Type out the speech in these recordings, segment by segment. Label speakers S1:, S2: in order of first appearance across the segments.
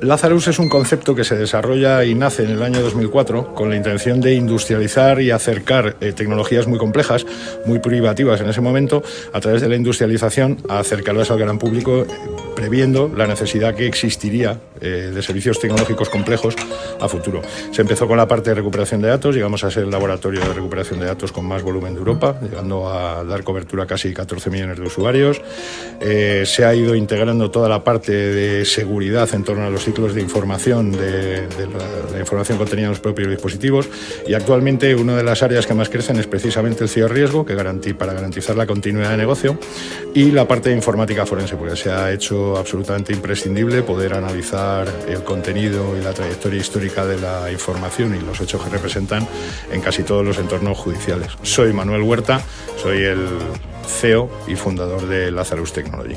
S1: Lazarus es un concepto que se desarrolla y nace en el año 2004 con la intención de industrializar y acercar tecnologías muy complejas, muy privativas en ese momento, a través de la industrialización, a acercarlas al gran público, previendo la necesidad que existiría de servicios tecnológicos complejos a futuro. Se empezó con la parte de recuperación de datos, llegamos a ser el laboratorio de recuperación de datos con más volumen de Europa, llegando a dar cobertura a casi 14 millones de usuarios. Se ha ido integrando toda la parte de seguridad en torno a los ciclos de información, de la información contenida en los propios dispositivos, y actualmente una de las áreas que más crecen es precisamente el ciberriesgo, para garantizar la continuidad de negocio, y la parte de informática forense, porque se ha hecho absolutamente imprescindible poder analizar el contenido y la trayectoria histórica de la información y los hechos que representan en casi todos los entornos judiciales. Soy Manuel Huerta, soy el CEO y fundador de Lazarus Technology.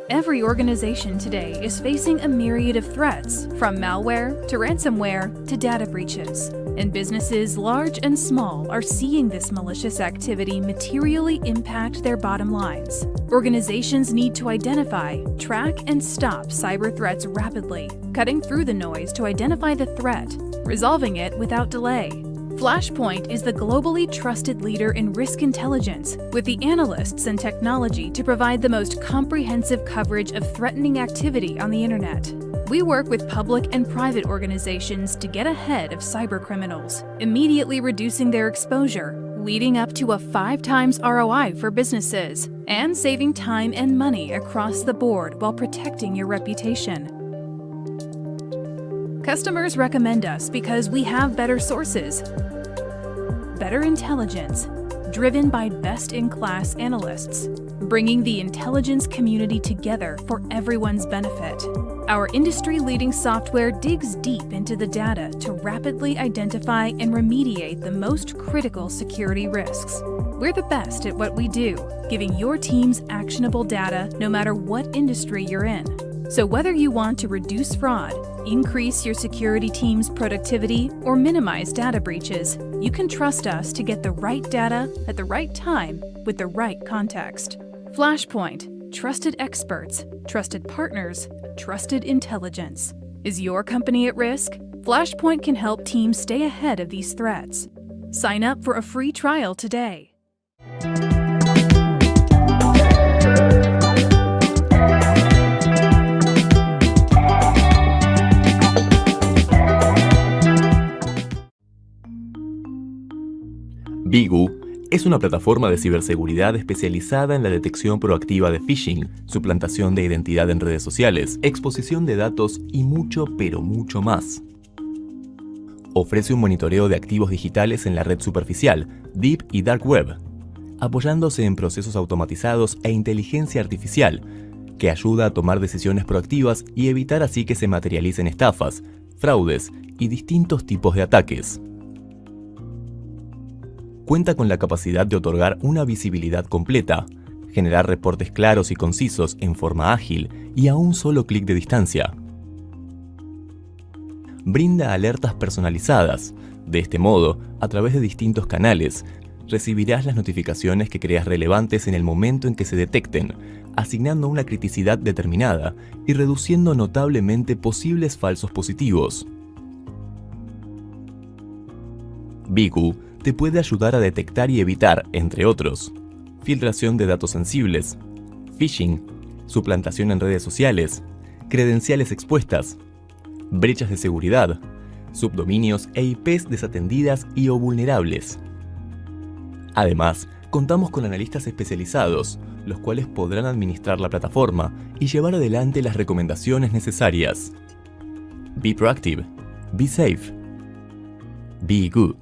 S2: Every organization today is facing a myriad of threats, from malware to ransomware to data breaches. And businesses large and small are seeing this malicious activity materially impact their bottom lines. Organizations need to identify, track, and stop cyber threats rapidly, cutting through the noise to identify the threat, resolving it without delay. Flashpoint is the globally trusted leader in risk intelligence, with the analysts and technology to provide the most comprehensive coverage of threatening activity on the internet. We work with public and private organizations to get ahead of cybercriminals, immediately reducing their exposure, leading up to a 5 times ROI for businesses, and saving time and money across the board while protecting your reputation. Customers recommend us because we have better sources, better intelligence, driven by best-in-class analysts, bringing the intelligence community together for everyone's benefit. Our industry-leading software digs deep into the data to rapidly identify and remediate the most critical security risks. We're the best at what we do, giving your teams actionable data no matter what industry you're in. So whether you want to reduce fraud, increase your security team's productivity, or minimize data breaches, you can trust us to get the right data at the right time with the right context. Flashpoint, trusted experts, trusted partners, trusted intelligence. Is your company at risk? Flashpoint can help teams stay ahead of these threats. Sign up for a free trial today.
S3: Bigu es una plataforma de ciberseguridad especializada en la detección proactiva de phishing, suplantación de identidad en redes sociales, exposición de datos y mucho, pero mucho más. Ofrece un monitoreo de activos digitales en la red superficial, Deep y Dark Web, apoyándose en procesos automatizados e inteligencia artificial, que ayuda a tomar decisiones proactivas y evitar así que se materialicen estafas, fraudes y distintos tipos de ataques. Cuenta con la capacidad de otorgar una visibilidad completa, generar reportes claros y concisos en forma ágil y a un solo clic de distancia. Brinda alertas personalizadas. De este modo, a través de distintos canales, recibirás las notificaciones que creas relevantes en el momento en que se detecten, asignando una criticidad determinada y reduciendo notablemente posibles falsos positivos. Bigu te puede ayudar a detectar y evitar, entre otros, filtración de datos sensibles, phishing, suplantación en redes sociales, credenciales expuestas, brechas de seguridad, subdominios e IPs desatendidas y o vulnerables. Además, contamos con analistas especializados, los cuales podrán administrar la plataforma y llevar adelante las recomendaciones necesarias. Be proactive, be safe, be good.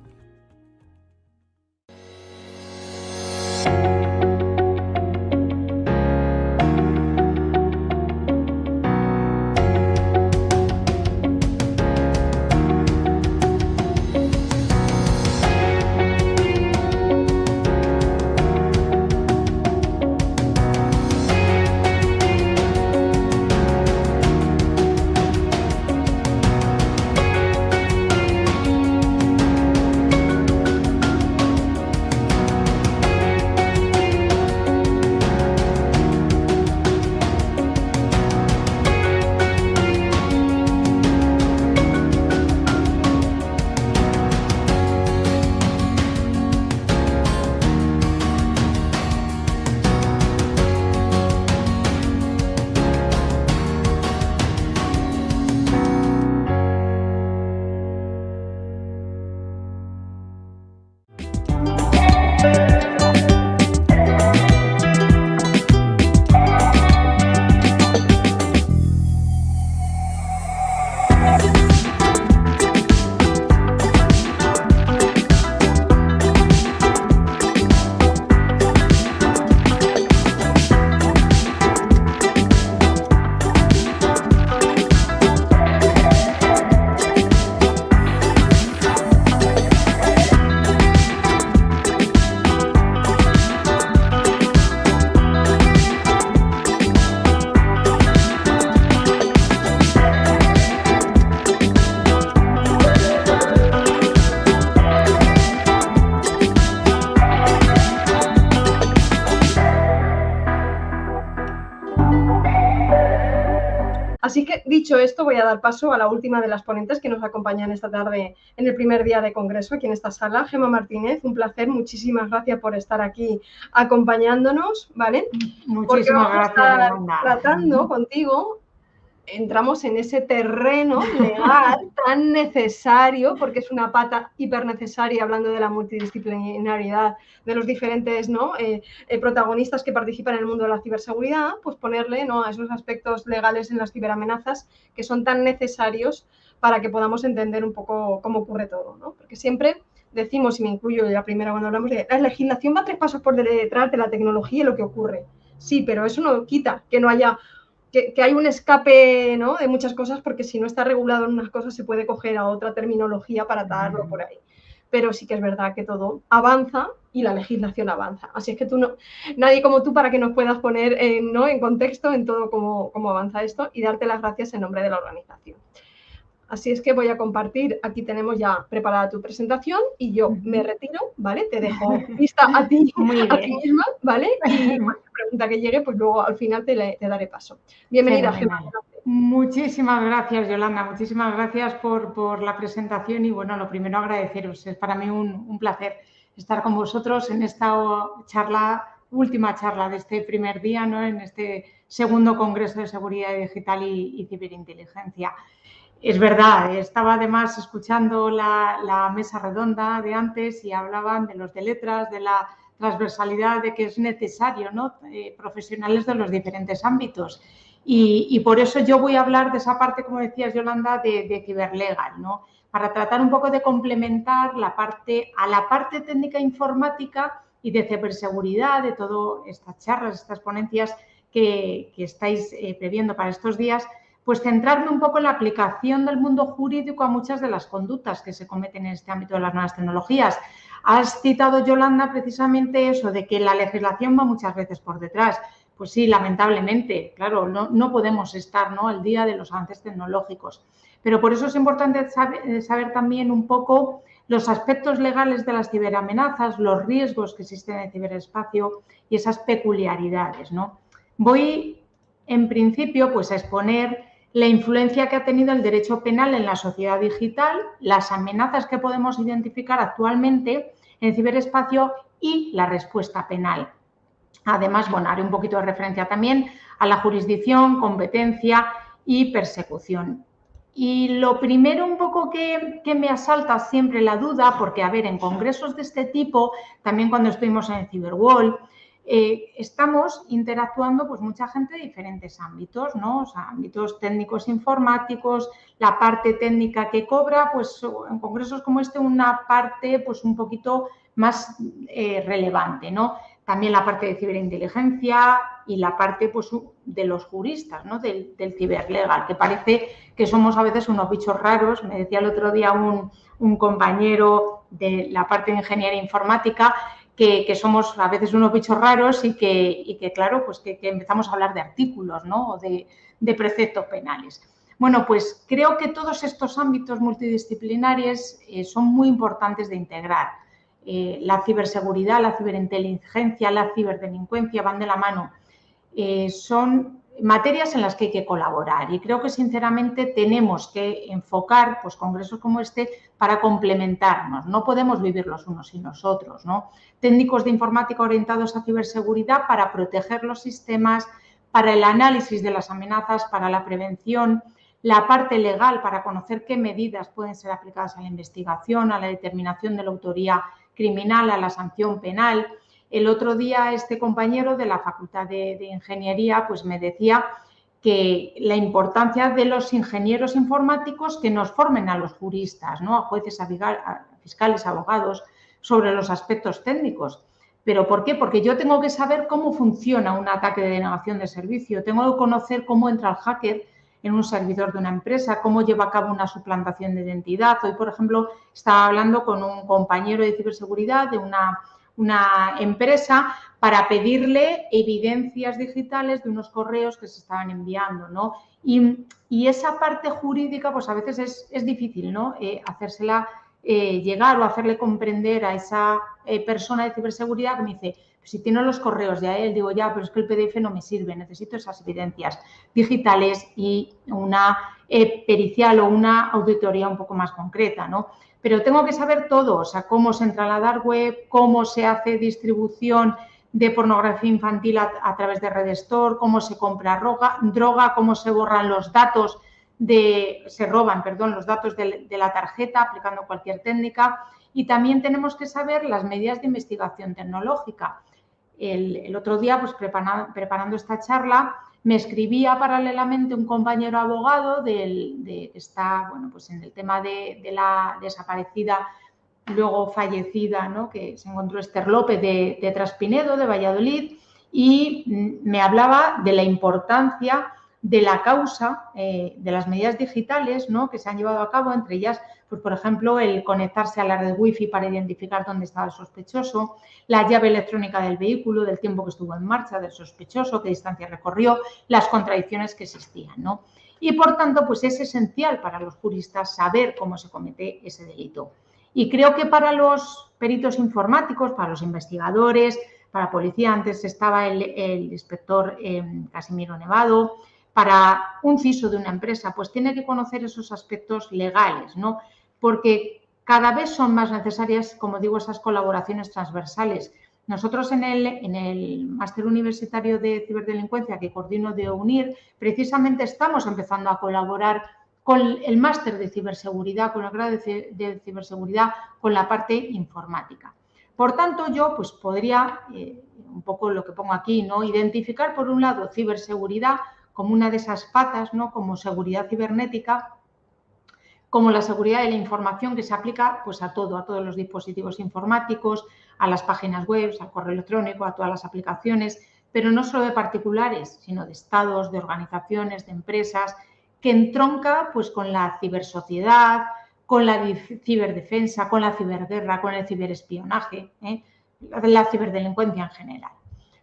S4: Así que, dicho esto, voy a dar paso a la última de las ponentes que nos acompañan esta tarde en el primer día de congreso aquí en esta sala, Gemma Martínez. Un placer, muchísimas gracias por estar aquí acompañándonos, ¿vale? Porque vamos a estar tratando contigo, entramos en ese terreno legal tan necesario, porque es una pata hiper necesaria, hablando de la multidisciplinaridad de los diferentes, ¿no? Protagonistas que participan en el mundo de la ciberseguridad, pues ponerle, ¿no?, a esos aspectos legales en las ciberamenazas que son tan necesarios para que podamos entender un poco cómo ocurre todo, ¿no? Porque siempre decimos, y me incluyo la primera cuando hablamos de la legislación, va 3 pasos por detrás de la tecnología y lo que ocurre. Sí, pero eso no quita que no haya... Que hay un escape, ¿no?, de muchas cosas, porque si no está regulado en unas cosas se puede coger a otra terminología para atarlo por ahí. Pero sí que es verdad que todo avanza y la legislación avanza. Así es que nadie como tú para que nos puedas poner ¿no?, en contexto en todo cómo avanza esto, y darte las gracias en nombre de la organización. Así es que voy a compartir, aquí tenemos ya preparada tu presentación y yo me retiro, ¿vale? Te dejo lista a ti misma, ¿vale? Y cualquier pregunta que llegue, pues luego al final te daré paso. Bienvenida, Gemma.
S5: Muchísimas gracias, Yolanda, muchísimas gracias por la presentación y, bueno, lo primero agradeceros. Es para mí un placer estar con vosotros en esta última charla de este primer día, ¿no?, en este segundo Congreso de Seguridad Digital y Ciberinteligencia. Es verdad, estaba además escuchando la mesa redonda de antes y hablaban de los de letras, de la transversalidad, de que es necesario, ¿no?, profesionales de los diferentes ámbitos. Y por eso yo voy a hablar de esa parte, como decías, Yolanda, de ciberlegal, ¿no?, para tratar un poco de complementar a la parte técnica informática y de ciberseguridad, de todas estas charlas, estas ponencias que estáis previendo para estos días, pues centrarme un poco en la aplicación del mundo jurídico a muchas de las conductas que se cometen en este ámbito de las nuevas tecnologías. Has citado, Yolanda, precisamente eso de que la legislación va muchas veces por detrás. Pues sí, lamentablemente, claro, no podemos estar, ¿no?, al día de los avances tecnológicos. Pero por eso es importante saber también un poco los aspectos legales de las ciberamenazas, los riesgos que existen en el ciberespacio y esas peculiaridades, ¿no? Voy, en principio, pues a exponer la influencia que ha tenido el derecho penal en la sociedad digital, las amenazas que podemos identificar actualmente en el ciberespacio y la respuesta penal. Además, bueno, haré un poquito de referencia también a la jurisdicción, competencia y persecución. Y lo primero un poco que me asalta siempre la duda, porque, a ver, en congresos de este tipo, también cuando estuvimos en el Cyberwall, estamos interactuando pues mucha gente de diferentes ámbitos, ¿no? O sea, ámbitos técnicos informáticos, la parte técnica que cobra, pues en congresos como este, una parte pues un poquito más relevante, ¿no? También la parte de ciberinteligencia y la parte pues de los juristas, ¿no?, del ciberlegal, que parece que somos a veces unos bichos raros. Me decía el otro día un compañero de la parte de ingeniería informática que somos a veces unos bichos raros y que claro, pues que empezamos a hablar de artículos, ¿no?, o de preceptos penales. Bueno, pues creo que todos estos ámbitos multidisciplinarios son muy importantes de integrar. La ciberseguridad, la ciberinteligencia, la ciberdelincuencia van de la mano. Son materias en las que hay que colaborar y creo que sinceramente tenemos que enfocar pues congresos como este para complementarnos. No podemos vivir los unos sin los otros, ¿no? Técnicos de informática orientados a ciberseguridad para proteger los sistemas, para el análisis de las amenazas, para la prevención, la parte legal para conocer qué medidas pueden ser aplicadas a la investigación, a la determinación de la autoría criminal, a la sanción penal. El otro día este compañero de la Facultad de Ingeniería pues me decía que la importancia de los ingenieros informáticos que nos formen a los juristas, ¿no?, a jueces, a fiscales, abogados, sobre los aspectos técnicos. ¿Pero por qué? Porque yo tengo que saber cómo funciona un ataque de denegación de servicio, tengo que conocer cómo entra el hacker en un servidor de una empresa, cómo lleva a cabo una suplantación de identidad. Hoy, por ejemplo, estaba hablando con un compañero de ciberseguridad de una empresa para pedirle evidencias digitales de unos correos que se estaban enviando, ¿no? Y esa parte jurídica, pues a veces es difícil, ¿no?, hacérsela llegar o hacerle comprender a esa persona de ciberseguridad que me dice, Si tiene los correos de a él, digo, ya, pero es que el PDF no me sirve, necesito esas evidencias digitales y una pericial o una auditoría un poco más concreta, ¿no? Pero tengo que saber todo, o sea, cómo se entra a la dark web, cómo se hace distribución de pornografía infantil a través de Red Store, cómo se compra droga, cómo se borran los datos se roban los datos de la tarjeta aplicando cualquier técnica, y también tenemos que saber las medidas de investigación tecnológica. El otro día, pues preparando esta charla, me escribía paralelamente un compañero abogado que está, bueno, pues en el tema de la desaparecida, luego fallecida, ¿no?, que se encontró Esther López de Traspinedo, de Valladolid, y me hablaba de la importancia de la causa de las medidas digitales, ¿no?, que se han llevado a cabo, entre ellas, pues, por ejemplo, el conectarse a la red wifi para identificar dónde estaba el sospechoso, la llave electrónica del vehículo, del tiempo que estuvo en marcha del sospechoso, qué distancia recorrió, las contradicciones que existían, ¿no? Y, por tanto, pues es esencial para los juristas saber cómo se comete ese delito. Y creo que para los peritos informáticos, para los investigadores, para policía, antes estaba el inspector Casimiro Nevado, para un CISO de una empresa, pues tiene que conocer esos aspectos legales, ¿no? Porque cada vez son más necesarias, como digo, esas colaboraciones transversales. Nosotros en el máster universitario de ciberdelincuencia que coordino de UNIR, precisamente estamos empezando a colaborar con el máster de ciberseguridad, con el grado de ciberseguridad, con la parte informática. Por tanto, yo pues podría, un poco lo que pongo aquí, ¿no?, identificar por un lado ciberseguridad como una de esas patas, ¿no?, como seguridad cibernética, como la seguridad de la información que se aplica pues a todos los dispositivos informáticos, a las páginas web, al correo electrónico, a todas las aplicaciones, pero no solo de particulares, sino de estados, de organizaciones, de empresas, que entronca pues con la cibersociedad, con la ciberdefensa, con la ciberguerra, con el ciberespionaje, la ciberdelincuencia en general.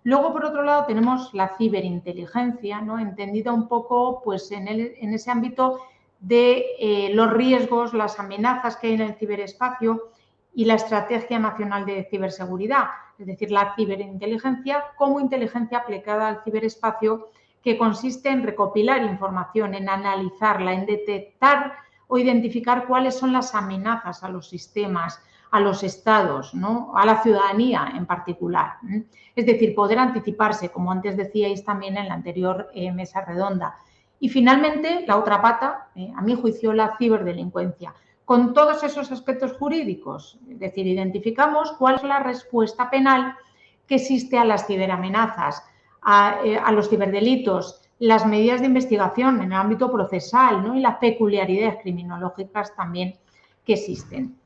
S5: Luego, por otro lado, tenemos la ciberinteligencia, ¿no?, entendida un poco pues en ese ámbito de los riesgos, las amenazas que hay en el ciberespacio y la Estrategia Nacional de Ciberseguridad, es decir, la ciberinteligencia como inteligencia aplicada al ciberespacio, que consiste en recopilar información, en analizarla, en detectar o identificar cuáles son las amenazas a los sistemas, a los estados, ¿no?, a la ciudadanía en particular. Es decir, poder anticiparse, como antes decíais también en la anterior mesa redonda. Y finalmente, la otra pata, a mi juicio, la ciberdelincuencia, con todos esos aspectos jurídicos. Es decir, identificamos cuál es la respuesta penal que existe a las ciberamenazas, a los ciberdelitos, las medidas de investigación en el ámbito procesal, ¿no?, y las peculiaridades criminológicas también que existen.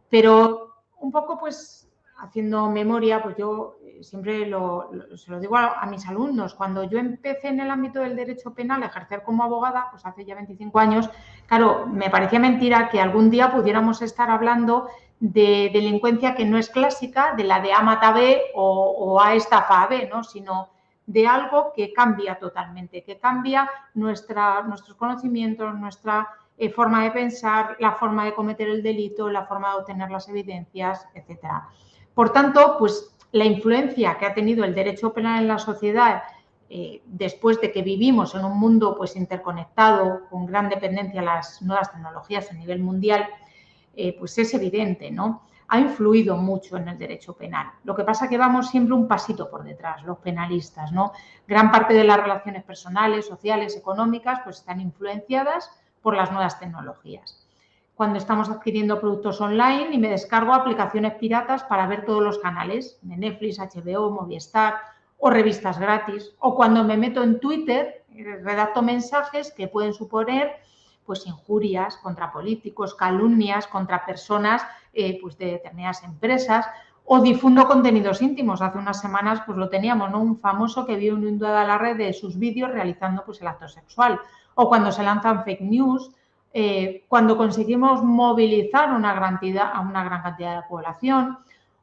S5: Pero un poco, pues, haciendo memoria, pues yo siempre se lo digo a mis alumnos. Cuando yo empecé en el ámbito del derecho penal a ejercer como abogada, pues hace ya 25 años, claro, me parecía mentira que algún día pudiéramos estar hablando de delincuencia que no es clásica, de la de A mata B o A estafa a B, ¿no?, sino de algo que cambia totalmente, que cambia nuestros conocimientos, nuestra forma de pensar, la forma de cometer el delito, la forma de obtener las evidencias, etcétera. Por tanto, pues la influencia que ha tenido el derecho penal en la sociedad después de que vivimos en un mundo pues interconectado, con gran dependencia de las nuevas tecnologías a nivel mundial, pues es evidente, ¿no? Ha influido mucho en el derecho penal. Lo que pasa es que vamos siempre un pasito por detrás, los penalistas, ¿no? Gran parte de las relaciones personales, sociales, económicas, pues están influenciadas por las nuevas tecnologías. Cuando estamos adquiriendo productos online y me descargo aplicaciones piratas para ver todos los canales de Netflix, HBO, Movistar o revistas gratis, o cuando me meto en Twitter, redacto mensajes que pueden suponer pues injurias contra políticos, calumnias contra personas pues de determinadas empresas, o difundo contenidos íntimos. Hace unas semanas pues lo teníamos, ¿no?, un famoso que vio inundada a la red de sus vídeos realizando pues el acto sexual, o cuando se lanzan fake news, cuando conseguimos movilizar a una gran cantidad de población,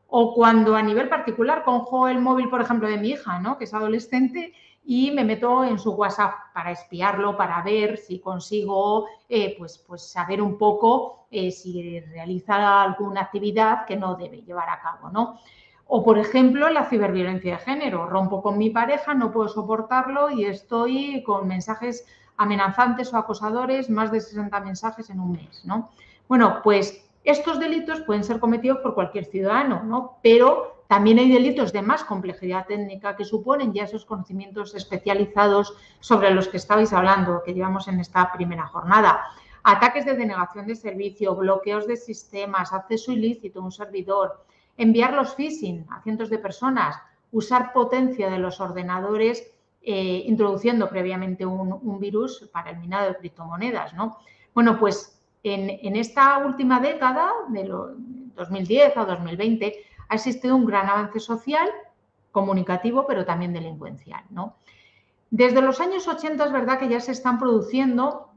S5: o cuando a nivel particular cojo el móvil, por ejemplo, de mi hija, ¿no?, que es adolescente, y me meto en su WhatsApp para espiarlo, para ver si consigo pues saber un poco si realiza alguna actividad que no debe llevar a cabo, ¿no? O, por ejemplo, la ciberviolencia de género. Rompo con mi pareja, no puedo soportarlo y estoy con mensajes amenazantes o acosadores, más de 60 mensajes en un mes, ¿no? Bueno, pues estos delitos pueden ser cometidos por cualquier ciudadano, ¿no? Pero también hay delitos de más complejidad técnica que suponen ya esos conocimientos especializados sobre los que estabais hablando, que llevamos en esta primera jornada. Ataques de denegación de servicio, bloqueos de sistemas, acceso ilícito a un servidor, enviar los phishing a cientos de personas, usar potencia de los ordenadores introduciendo previamente un virus para el minado de criptomonedas, ¿no? Bueno, pues en esta última década, de 2010 a 2020, ha existido un gran avance social, comunicativo, pero también delincuencial, ¿no? Desde los años 80 es verdad que ya se están produciendo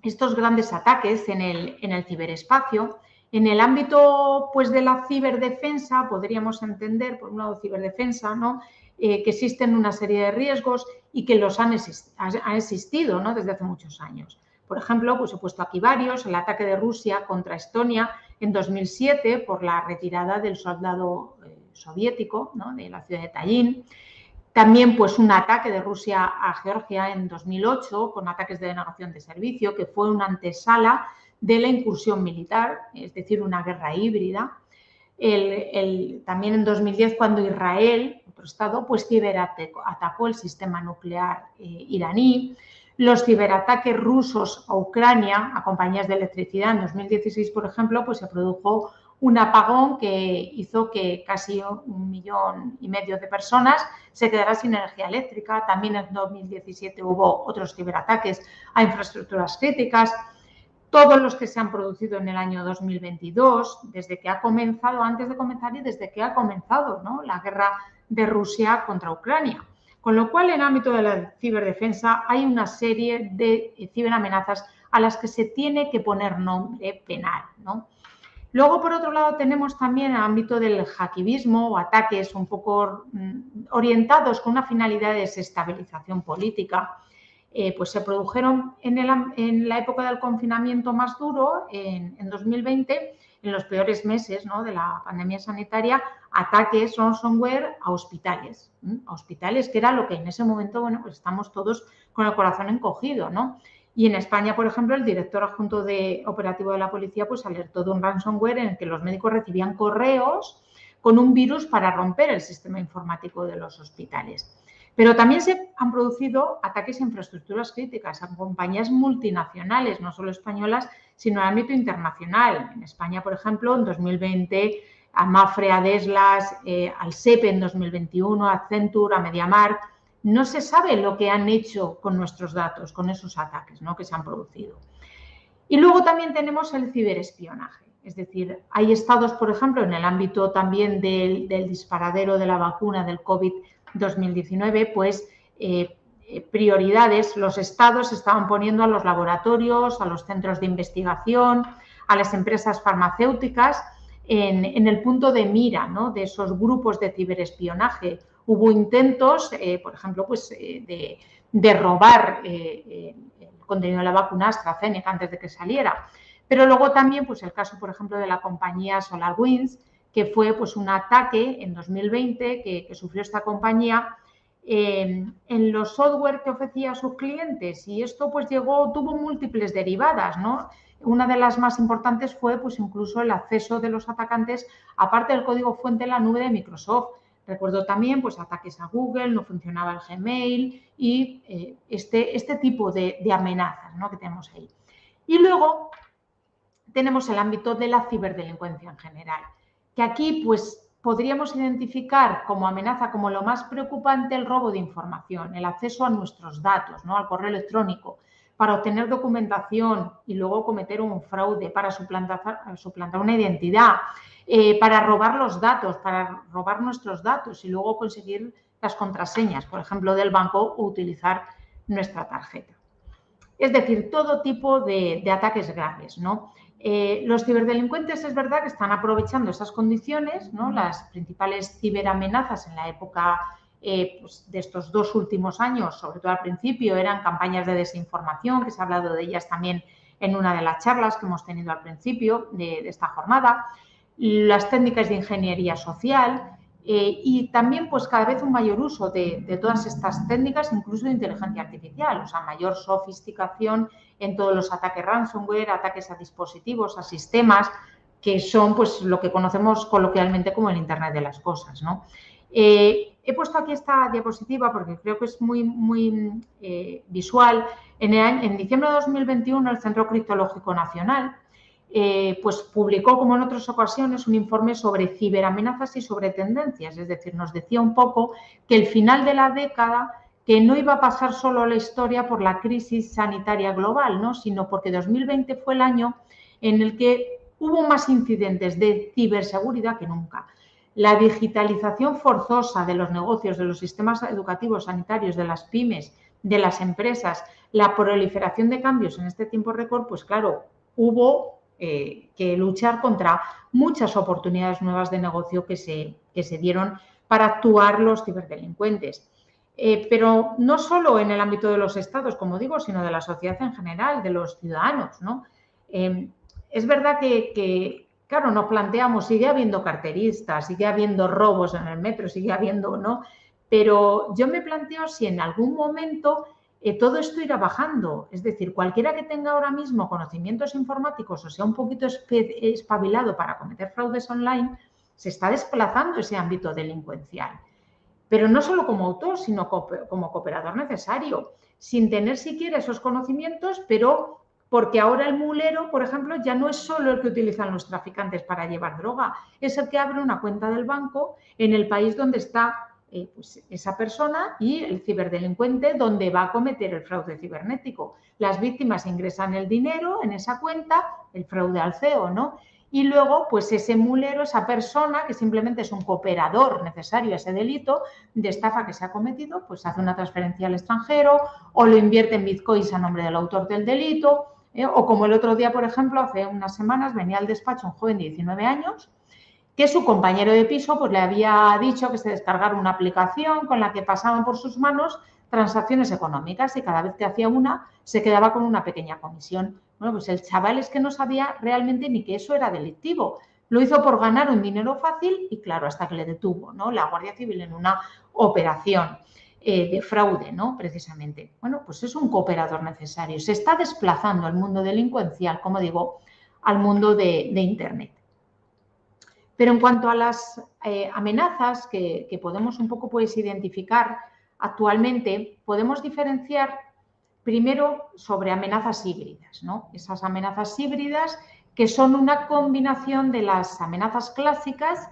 S5: estos grandes ataques en el ciberespacio. En el ámbito, pues, de la ciberdefensa, podríamos entender, por un lado, ciberdefensa, ¿no? Que existen una serie de riesgos y que los han existido, ¿no? Desde hace muchos años. Por ejemplo, pues he puesto aquí varios: el ataque de Rusia contra Estonia en 2007 por la retirada del soldado soviético, ¿no? De la ciudad de Tallin. También, pues, un ataque de Rusia a Georgia en 2008 con ataques de denegación de servicio, que fue una antesala de la incursión militar, es decir, una guerra híbrida. También en 2010, cuando Israel, otro estado, pues ciberatacó el sistema nuclear iraní. Los ciberataques rusos a Ucrania, a compañías de electricidad, en 2016, por ejemplo, pues se produjo un apagón que hizo que casi 1,5 millones de personas se quedaran sin energía eléctrica. También en 2017 hubo otros ciberataques a infraestructuras críticas. Todos los que se han producido en el año 2022, desde que ha comenzado, antes de comenzar y desde que ha comenzado, ¿no?, la guerra de Rusia contra Ucrania. Con lo cual, en el ámbito de la ciberdefensa hay una serie de ciberamenazas a las que se tiene que poner nombre penal, ¿no? Luego, por otro lado, tenemos también el ámbito del hacktivismo o ataques un poco orientados con una finalidad de desestabilización política. Pues se produjeron en la época del confinamiento más duro, en 2020, en los peores meses, ¿no?, de la pandemia sanitaria, ataques ransomware a hospitales, que era lo que en ese momento, bueno, pues estamos todos con el corazón encogido, ¿no? Y en España, por ejemplo, el director adjunto operativo de la policía pues alertó de un ransomware en el que los médicos recibían correos con un virus para romper el sistema informático de los hospitales. Pero también se han producido ataques a infraestructuras críticas, a compañías multinacionales, no solo españolas, sino en el ámbito internacional. En España, por ejemplo, en 2020, a Mapfre, a Deslas, al SEPE en 2021, a Accenture, a MediaMarkt. No se sabe lo que han hecho con nuestros datos, con esos ataques, ¿no?, que se han producido. Y luego también tenemos el ciberespionaje. Es decir, hay estados, por ejemplo, en el ámbito también del disparadero de la vacuna del COVID-2019, pues prioridades. Los estados estaban poniendo a los laboratorios, a los centros de investigación, a las empresas farmacéuticas en el punto de mira, ¿no?, de esos grupos de ciberespionaje. Hubo intentos, por ejemplo, pues, de robar el contenido de la vacuna AstraZeneca antes de que saliera. Pero luego también, pues, el caso, por ejemplo, de la compañía SolarWinds, que fue, pues, un ataque en 2020 que sufrió esta compañía en los software que ofrecía a sus clientes, y esto, pues, tuvo múltiples derivadas, ¿no? Una de las más importantes fue, pues, incluso el acceso de los atacantes, aparte del código fuente, en la nube de Microsoft. Recuerdo también, pues, ataques a Google, no funcionaba el Gmail y este tipo de amenazas, ¿no?, que tenemos ahí. Y luego tenemos el ámbito de la ciberdelincuencia en general, que aquí, pues, podríamos identificar como amenaza, como lo más preocupante, el robo de información, el acceso a nuestros datos, ¿no?, al correo electrónico, para obtener documentación y luego cometer un fraude, para suplantar una identidad, para robar los datos, para robar nuestros datos y luego conseguir las contraseñas, por ejemplo, del banco, o utilizar nuestra tarjeta. Es decir, todo tipo de ataques graves, ¿no? Los ciberdelincuentes, es verdad que están aprovechando esas condiciones, ¿no? Las principales ciberamenazas en la época pues, de estos 2 últimos años, sobre todo al principio, eran campañas de desinformación, que se ha hablado de ellas también en una de las charlas que hemos tenido al principio de esta jornada, las técnicas de ingeniería social Y también pues cada vez un mayor uso de todas estas técnicas, incluso de inteligencia artificial, o sea, mayor sofisticación en todos los ataques ransomware, ataques a dispositivos, a sistemas, que son pues lo que conocemos coloquialmente como el Internet de las cosas, ¿no? He puesto aquí esta diapositiva porque creo que es muy visual. En diciembre de 2021 el Centro Criptológico Nacional pues publicó, como en otras ocasiones, un informe sobre ciberamenazas y sobre tendencias. Es decir, nos decía un poco que el final de la década que no iba a pasar solo a la historia por la crisis sanitaria global, ¿no? Sino porque 2020 fue el año en el que hubo más incidentes de ciberseguridad que nunca. La digitalización forzosa de los negocios, de los sistemas educativos, sanitarios, de las pymes, de las empresas, la proliferación de cambios en este tiempo récord, pues claro, hubo que luchar contra muchas oportunidades nuevas de negocio que se dieron para actuar los ciberdelincuentes. Pero no solo en el ámbito de los estados, como digo, sino de la sociedad en general, de los ciudadanos, ¿no? Es verdad que, claro, nos planteamos, sigue habiendo carteristas, sigue habiendo robos en el metro, sigue habiendo, ¿no? Pero yo me planteo si en algún momento todo esto irá bajando. Es decir, cualquiera que tenga ahora mismo conocimientos informáticos o sea un poquito espabilado para cometer fraudes online, se está desplazando ese ámbito delincuencial. Pero no solo como autor, sino como cooperador necesario, sin tener siquiera esos conocimientos, pero porque ahora el mulero, por ejemplo, ya no es solo el que utilizan los traficantes para llevar droga, es el que abre una cuenta del banco en el país donde está pues esa persona y el ciberdelincuente donde va a cometer el fraude cibernético. Las víctimas ingresan el dinero en esa cuenta, el fraude al CEO, ¿no? Y luego, pues ese mulero, esa persona que simplemente es un cooperador necesario a ese delito de estafa que se ha cometido, pues hace una transferencia al extranjero o lo invierte en bitcoins a nombre del autor del delito. O como el otro día, por ejemplo, hace unas semanas venía al despacho un joven de 19 años que su compañero de piso pues, le había dicho que se descargara una aplicación con la que pasaban por sus manos transacciones económicas y cada vez que hacía una se quedaba con una pequeña comisión. Bueno, pues el chaval es que no sabía realmente ni que eso era delictivo. Lo hizo por ganar un dinero fácil y, claro, hasta que le detuvo, ¿no? La Guardia Civil en una operación de fraude, ¿no? Precisamente. Bueno, pues es un cooperador necesario. Se está desplazando el mundo delincuencial, como digo, al mundo de Internet. Pero en cuanto a las amenazas que podemos un poco pues, identificar actualmente, podemos diferenciar primero sobre amenazas híbridas, ¿no? Esas amenazas híbridas que son una combinación de las amenazas clásicas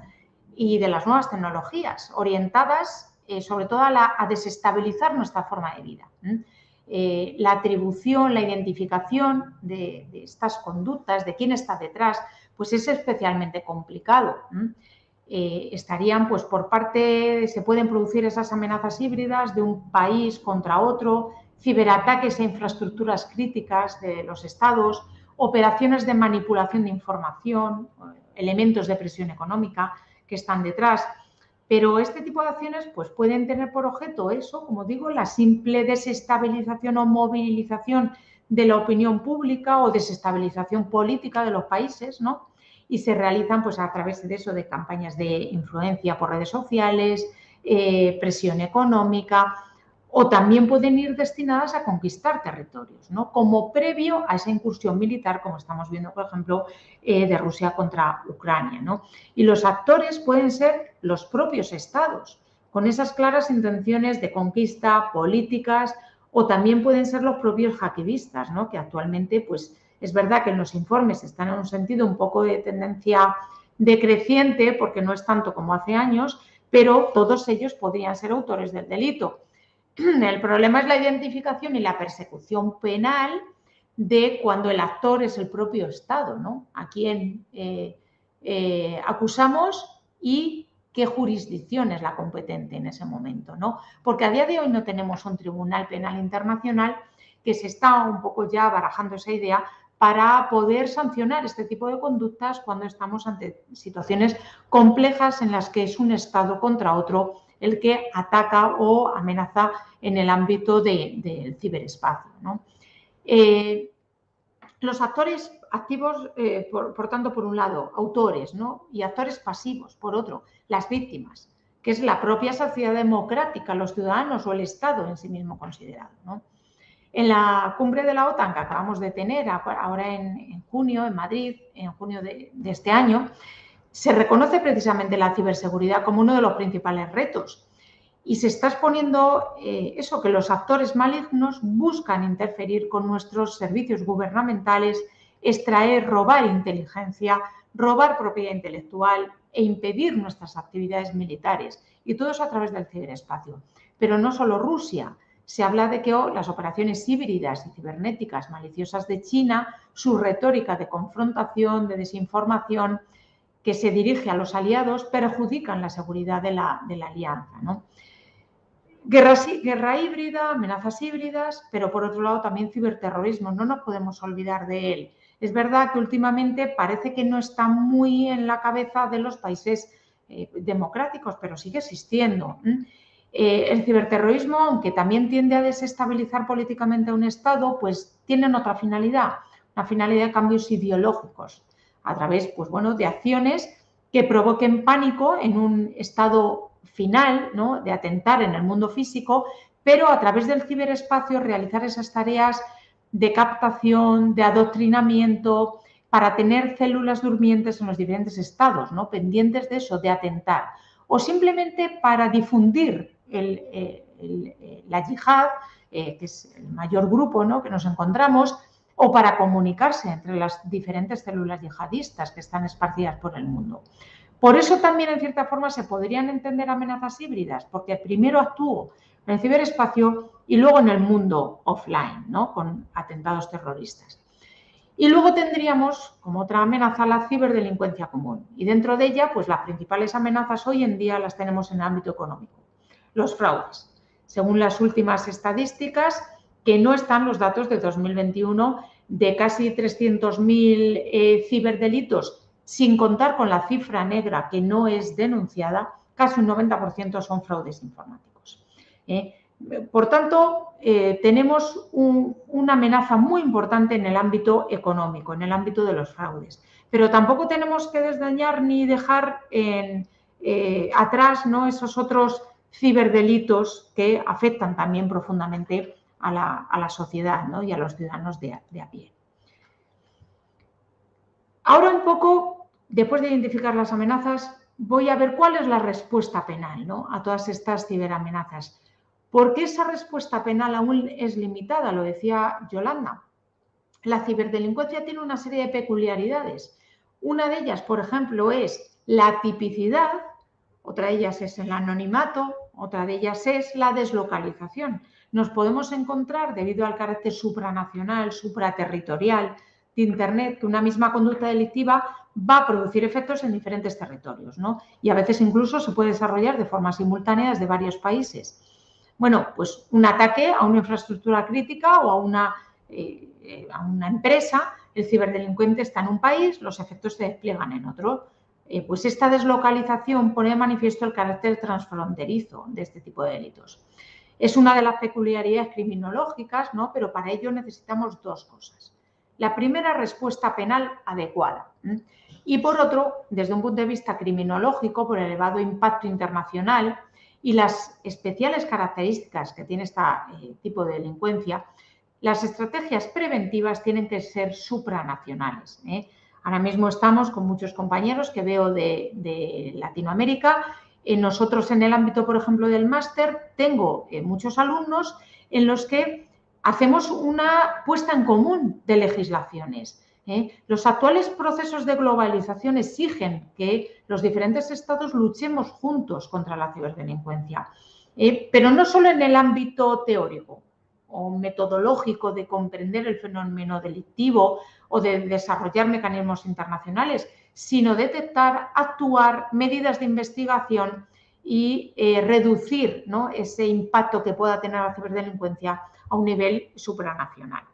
S5: y de las nuevas tecnologías, orientadas sobre todo a desestabilizar nuestra forma de vida. La atribución, la identificación de estas conductas, de quién está detrás, pues es especialmente complicado. Estarían, pues por parte, se pueden producir esas amenazas híbridas de un país contra otro, ciberataques a infraestructuras críticas de los estados, operaciones de manipulación de información, elementos de presión económica que están detrás. Pero este tipo de acciones pues, pueden tener por objeto eso, como digo, la simple desestabilización o movilización de la opinión pública o desestabilización política de los países, ¿no? Y se realizan pues, a través de eso, de campañas de influencia por redes sociales, presión económica, o también pueden ir destinadas a conquistar territorios, ¿no? Como previo a esa incursión militar, como estamos viendo, por ejemplo, de Rusia contra Ucrania, ¿no? Y los actores pueden ser los propios estados, con esas claras intenciones de conquista políticas, o también pueden ser los propios hacktivistas, ¿no? Que actualmente, pues, es verdad que en los informes están en un sentido un poco de tendencia decreciente, porque no es tanto como hace años, pero todos ellos podrían ser autores del delito. El problema es la identificación y la persecución penal de cuando el actor es el propio Estado, ¿no? A quien acusamos y qué jurisdicción es la competente en ese momento, ¿no? Porque a día de hoy no tenemos un tribunal penal internacional, que se está un poco ya barajando esa idea para poder sancionar este tipo de conductas cuando estamos ante situaciones complejas en las que es un Estado contra otro el que ataca o amenaza en el ámbito del ciberespacio, ¿no? Los actores activos, por tanto, por un lado, autores, ¿no? Y actores pasivos, por otro, las víctimas. que es la propia sociedad democrática, los ciudadanos o el Estado en sí mismo considerado, ¿no? En la cumbre de la OTAN que acabamos de tener ahora en junio, en Madrid, en junio de este año, se reconoce precisamente la ciberseguridad como uno de los principales retos y se está exponiendo eso, que los actores malignos buscan interferir con nuestros servicios gubernamentales, extraer, robar inteligencia, robar propiedad intelectual e impedir nuestras actividades militares, y todo eso a través del ciberespacio. Pero no solo Rusia. Se habla de que las operaciones híbridas y cibernéticas maliciosas de China, su retórica de confrontación, de desinformación, que se dirige a los aliados, perjudican la seguridad de la alianza, ¿no? Guerra híbrida, amenazas híbridas, pero por otro lado también ciberterrorismo, no nos podemos olvidar de él. Es verdad que últimamente parece que no está muy en la cabeza de los países democráticos, pero sigue existiendo. El ciberterrorismo, aunque también tiende a desestabilizar políticamente a un Estado, pues tienen otra finalidad, una finalidad de cambios ideológicos, a través, pues bueno, de acciones que provoquen pánico en un estado final, ¿no?, de atentar en el mundo físico, pero a través del ciberespacio realizar esas tareas de captación, de adoctrinamiento, para tener células durmientes en los diferentes estados, ¿no?, pendientes de eso, de atentar, o simplemente para difundir la yihad, que es el mayor grupo, ¿no?, que nos encontramos, o para comunicarse entre las diferentes células yihadistas que están esparcidas por el mundo. Por eso también, en cierta forma, se podrían entender amenazas híbridas, porque primero actúo en el ciberespacio y luego en el mundo offline, ¿no?, con atentados terroristas. Y luego tendríamos como otra amenaza la ciberdelincuencia común. Y dentro de ella, pues las principales amenazas hoy en día las tenemos en el ámbito económico. Los fraudes. Según las últimas estadísticas, que no están los datos de 2021, de casi 300.000 ciberdelitos, sin contar con la cifra negra que no es denunciada, casi un 90% son fraudes informáticos. Por tanto, tenemos una amenaza muy importante en el ámbito económico, en el ámbito de los fraudes. Pero tampoco tenemos que desdeñar ni dejar atrás, ¿no?, esos otros ciberdelitos que afectan también profundamente a la sociedad, ¿no?, y a los ciudadanos de a pie. Ahora un poco, después de identificar las amenazas, voy a ver cuál es la respuesta penal, ¿no?, a todas estas ciberamenazas. Porque esa respuesta penal aún es limitada, lo decía Yolanda. La ciberdelincuencia tiene una serie de peculiaridades. Una de ellas, por ejemplo, es la tipicidad, otra de ellas es el anonimato, otra de ellas es la deslocalización. Nos podemos encontrar, debido al carácter supranacional, supraterritorial de Internet, que una misma conducta delictiva va a producir efectos en diferentes territorios, ¿no? Y a veces incluso se puede desarrollar de forma simultánea desde varios países. Bueno, pues un ataque a una infraestructura crítica o a una empresa, el ciberdelincuente está en un país, los efectos se despliegan en otro. Pues esta deslocalización pone de manifiesto el carácter transfronterizo de este tipo de delitos. Es una de las peculiaridades criminológicas, ¿no?, pero para ello necesitamos dos cosas. La primera, respuesta penal adecuada. Y por otro, desde un punto de vista criminológico, por el elevado impacto internacional y las especiales características que tiene este tipo de delincuencia, las estrategias preventivas tienen que ser supranacionales. Ahora mismo estamos con muchos compañeros que veo de Latinoamérica. Nosotros en el ámbito, por ejemplo, del máster, tengo muchos alumnos en los que hacemos una puesta en común de legislaciones. Los actuales procesos de globalización exigen que los diferentes estados luchemos juntos contra la ciberdelincuencia, pero no solo en el ámbito teórico o metodológico de comprender el fenómeno delictivo o de desarrollar mecanismos internacionales, sino detectar, actuar, medidas de investigación y reducir, ¿no?, ese impacto que pueda tener la ciberdelincuencia a un nivel supranacional.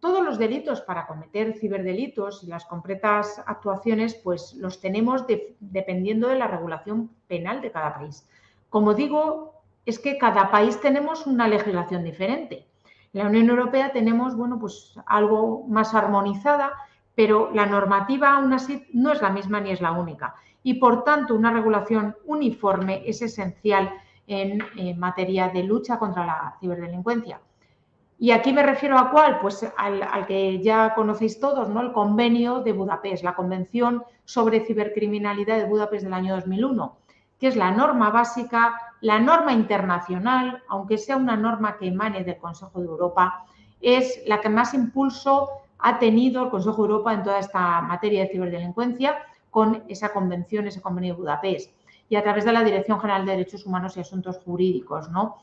S5: Todos los delitos para cometer ciberdelitos y las concretas actuaciones, pues los tenemos dependiendo de la regulación penal de cada país. Como digo, es que cada país tenemos una legislación diferente. En la Unión Europea tenemos, bueno, pues algo más armonizada, pero la normativa aún así no es la misma ni es la única. y, por tanto, una regulación uniforme es esencial en materia de lucha contra la ciberdelincuencia. Y aquí me refiero a cuál, pues al que ya conocéis todos, ¿no? El Convenio de Budapest, la Convención sobre Cibercriminalidad de Budapest del año 2001, que es la norma básica, la norma internacional, aunque sea una norma que emane del Consejo de Europa, es la que más impulso ha tenido el Consejo de Europa en toda esta materia de ciberdelincuencia con esa convención, ese Convenio de Budapest, y a través de la Dirección General de Derechos Humanos y Asuntos Jurídicos, ¿no?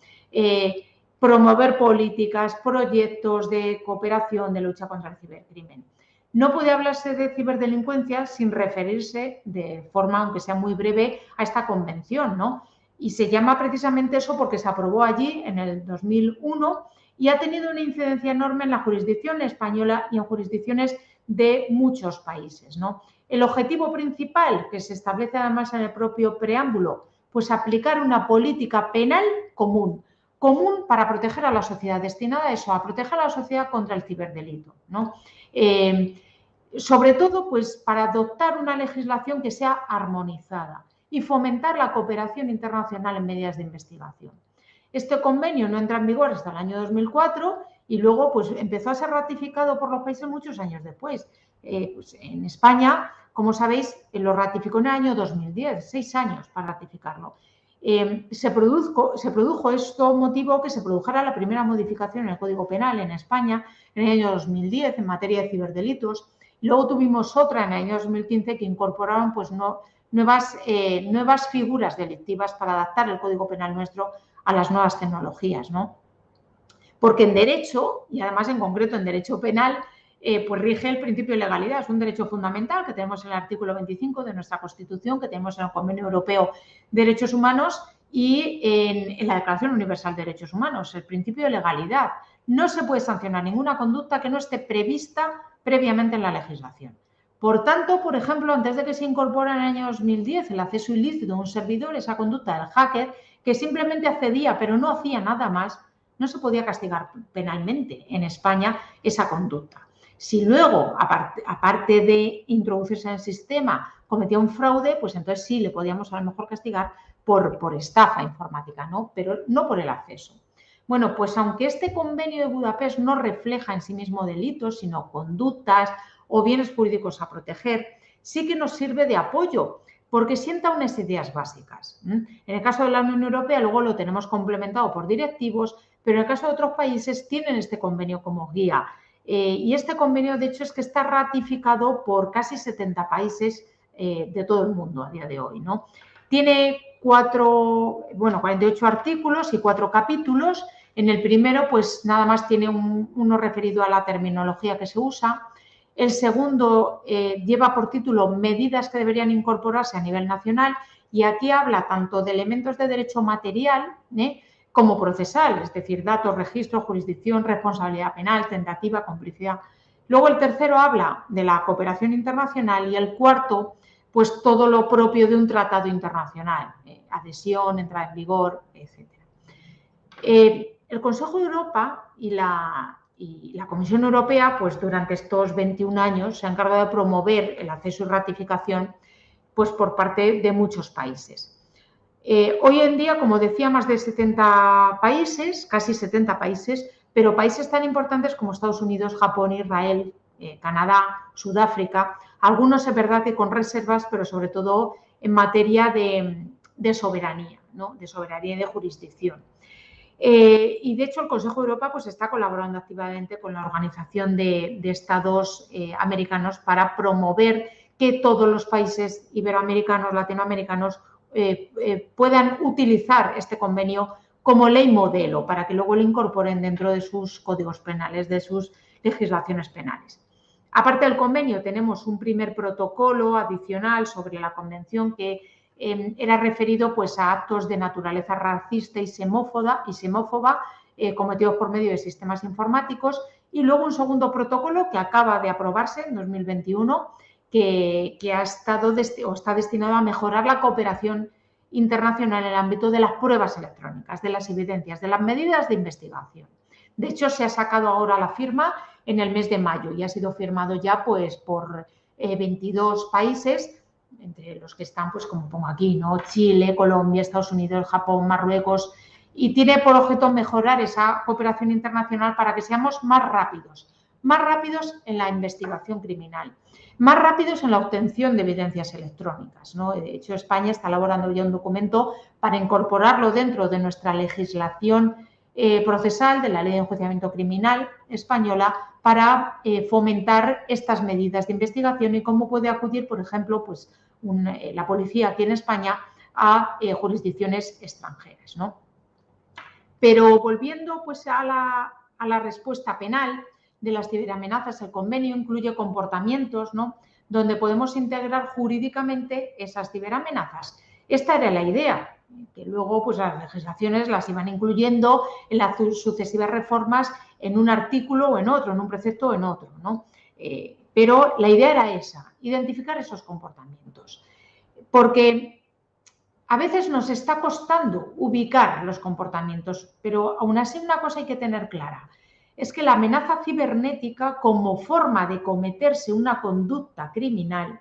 S5: Promover políticas, proyectos de cooperación, de lucha contra el cibercrimen. No puede hablarse de ciberdelincuencia sin referirse de forma, aunque sea muy breve, a esta convención, ¿no? Y se llama precisamente eso porque se aprobó allí en el 2001 y ha tenido una incidencia enorme en la jurisdicción española y en jurisdicciones de muchos países, ¿no? El objetivo principal, que se establece además en el propio preámbulo, pues aplicar una política penal común para proteger a la sociedad, destinada a eso, a proteger a la sociedad contra el ciberdelito, ¿no? Sobre todo, pues, para adoptar una legislación que sea armonizada y fomentar la cooperación internacional en medidas de investigación. Este convenio no entra en vigor hasta el año 2004 y luego, pues, empezó a ser ratificado por los países muchos años después. Pues, en España, como sabéis, lo ratificó en el año 2010, 6 años para ratificarlo. Se produjo esto motivo que se produjera la primera modificación en el Código Penal en España en el año 2010 en materia de ciberdelitos. Luego tuvimos otra en el año 2015 que incorporaron pues, nuevas figuras delictivas para adaptar el Código Penal nuestro a las nuevas tecnologías, ¿no? Porque en derecho, y además en concreto en derecho penal, pues rige el principio de legalidad. Es un derecho fundamental que tenemos en el artículo 25 de nuestra Constitución, que tenemos en el Convenio Europeo de Derechos Humanos y en la Declaración Universal de Derechos Humanos, el principio de legalidad. No se puede sancionar ninguna conducta que no esté prevista previamente en la legislación. Por tanto, por ejemplo, antes de que se incorpora en el año 2010 el acceso ilícito a un servidor, esa conducta del hacker, que simplemente accedía pero no hacía nada más, no se podía castigar penalmente en España esa conducta. Si luego, aparte de introducirse en el sistema, cometía un fraude, pues entonces sí le podíamos a lo mejor castigar por estafa informática, ¿no? Pero no por el acceso. Bueno, pues aunque este convenio de Budapest no refleja en sí mismo delitos, sino conductas o bienes jurídicos a proteger, sí que nos sirve de apoyo, porque sienta unas ideas básicas. En el caso de la Unión Europea, luego lo tenemos complementado por directivos, pero en el caso de otros países tienen este convenio como guía. Y este convenio, de hecho, es que está ratificado por casi 70 países de todo el mundo a día de hoy, ¿no? Tiene 48 artículos y 4 capítulos. En el primero, pues nada más tiene uno referido a la terminología que se usa. El segundo lleva por título medidas que deberían incorporarse a nivel nacional y aquí habla tanto de elementos de derecho material, como procesal, es decir, datos, registro, jurisdicción, responsabilidad penal, tentativa, complicidad. Luego el tercero habla de la cooperación internacional y el cuarto, pues todo lo propio de un tratado internacional, adhesión, entrada en vigor, etc. El Consejo de Europa y la Comisión Europea, pues durante estos 21 años se han encargado de promover el acceso y ratificación pues, por parte de muchos países. Hoy en día, como decía, más de 70 países, casi 70 países, pero países tan importantes como Estados Unidos, Japón, Israel, Canadá, Sudáfrica, algunos es verdad que con reservas, pero sobre todo en materia de soberanía, ¿no? De soberanía y de jurisdicción. Y de hecho el Consejo de Europa pues, está colaborando activamente con la Organización de Estados Americanos para promover que todos los países iberoamericanos, latinoamericanos, puedan utilizar este convenio como ley modelo para que luego lo incorporen dentro de sus códigos penales, de sus legislaciones penales. Aparte del convenio, tenemos un primer protocolo adicional sobre la convención que era referido pues, a actos de naturaleza racista y semófoba cometidos por medio de sistemas informáticos y luego un segundo protocolo que acaba de aprobarse en 2021 que está destinado a mejorar la cooperación internacional en el ámbito de las pruebas electrónicas, de las evidencias, de las medidas de investigación. De hecho, se ha sacado ahora la firma en el mes de mayo y ha sido firmado ya pues, por 22 países entre los que están, pues como pongo aquí, ¿no? Chile, Colombia, Estados Unidos, Japón, Marruecos, y tiene por objeto mejorar esa cooperación internacional para que seamos más rápidos en la investigación criminal, más rápidos en la obtención de evidencias electrónicas, ¿no? De hecho, España está elaborando ya un documento para incorporarlo dentro de nuestra legislación procesal, de la Ley de Enjuiciamiento Criminal española, para fomentar estas medidas de investigación y cómo puede acudir, por ejemplo, pues, la policía aquí en España a jurisdicciones extranjeras, ¿no? Pero volviendo pues, a la respuesta penal de las ciberamenazas, el convenio incluye comportamientos, ¿no?, donde podemos integrar jurídicamente esas ciberamenazas. Esta era la idea, que luego pues, las legislaciones las iban incluyendo en las sucesivas reformas en un artículo o en otro, en un precepto o en otro, ¿no? Pero la idea era esa, identificar esos comportamientos. Porque a veces nos está costando ubicar los comportamientos, pero aún así una cosa hay que tener clara. Es que la amenaza cibernética, como forma de cometerse una conducta criminal,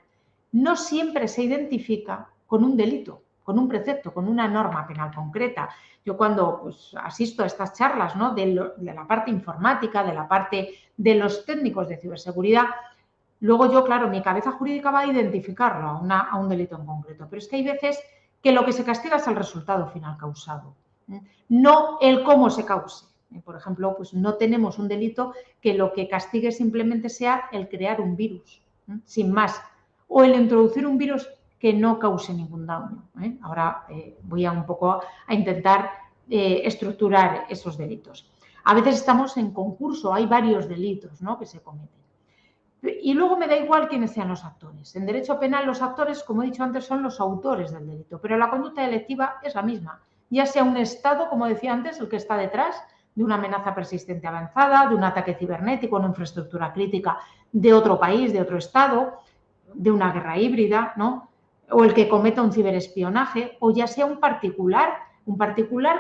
S5: no siempre se identifica con un delito, con un precepto, con una norma penal concreta. Yo cuando pues, asisto a estas charlas, ¿no?, de la parte informática, de la parte de los técnicos de ciberseguridad, luego yo, claro, mi cabeza jurídica va a identificarlo a un delito en concreto. Pero es que hay veces que lo que se castiga es el resultado final causado, no el cómo se cause. Por ejemplo, pues no tenemos un delito que lo que castigue simplemente sea el crear un virus, sin más, o el introducir un virus que no cause ningún daño. Ahora voy un poco a intentar estructurar esos delitos. A veces estamos en concurso, hay varios delitos, ¿no?, que se cometen. Y luego me da igual quiénes sean los actores. En derecho penal los actores, como he dicho antes, son los autores del delito, pero la conducta delictiva es la misma, ya sea un Estado, como decía antes, el que está detrás de una amenaza persistente avanzada, de un ataque cibernético, una infraestructura crítica de otro país, de otro Estado, de una guerra híbrida, ¿no?, o el que cometa un ciberespionaje, o ya sea un particular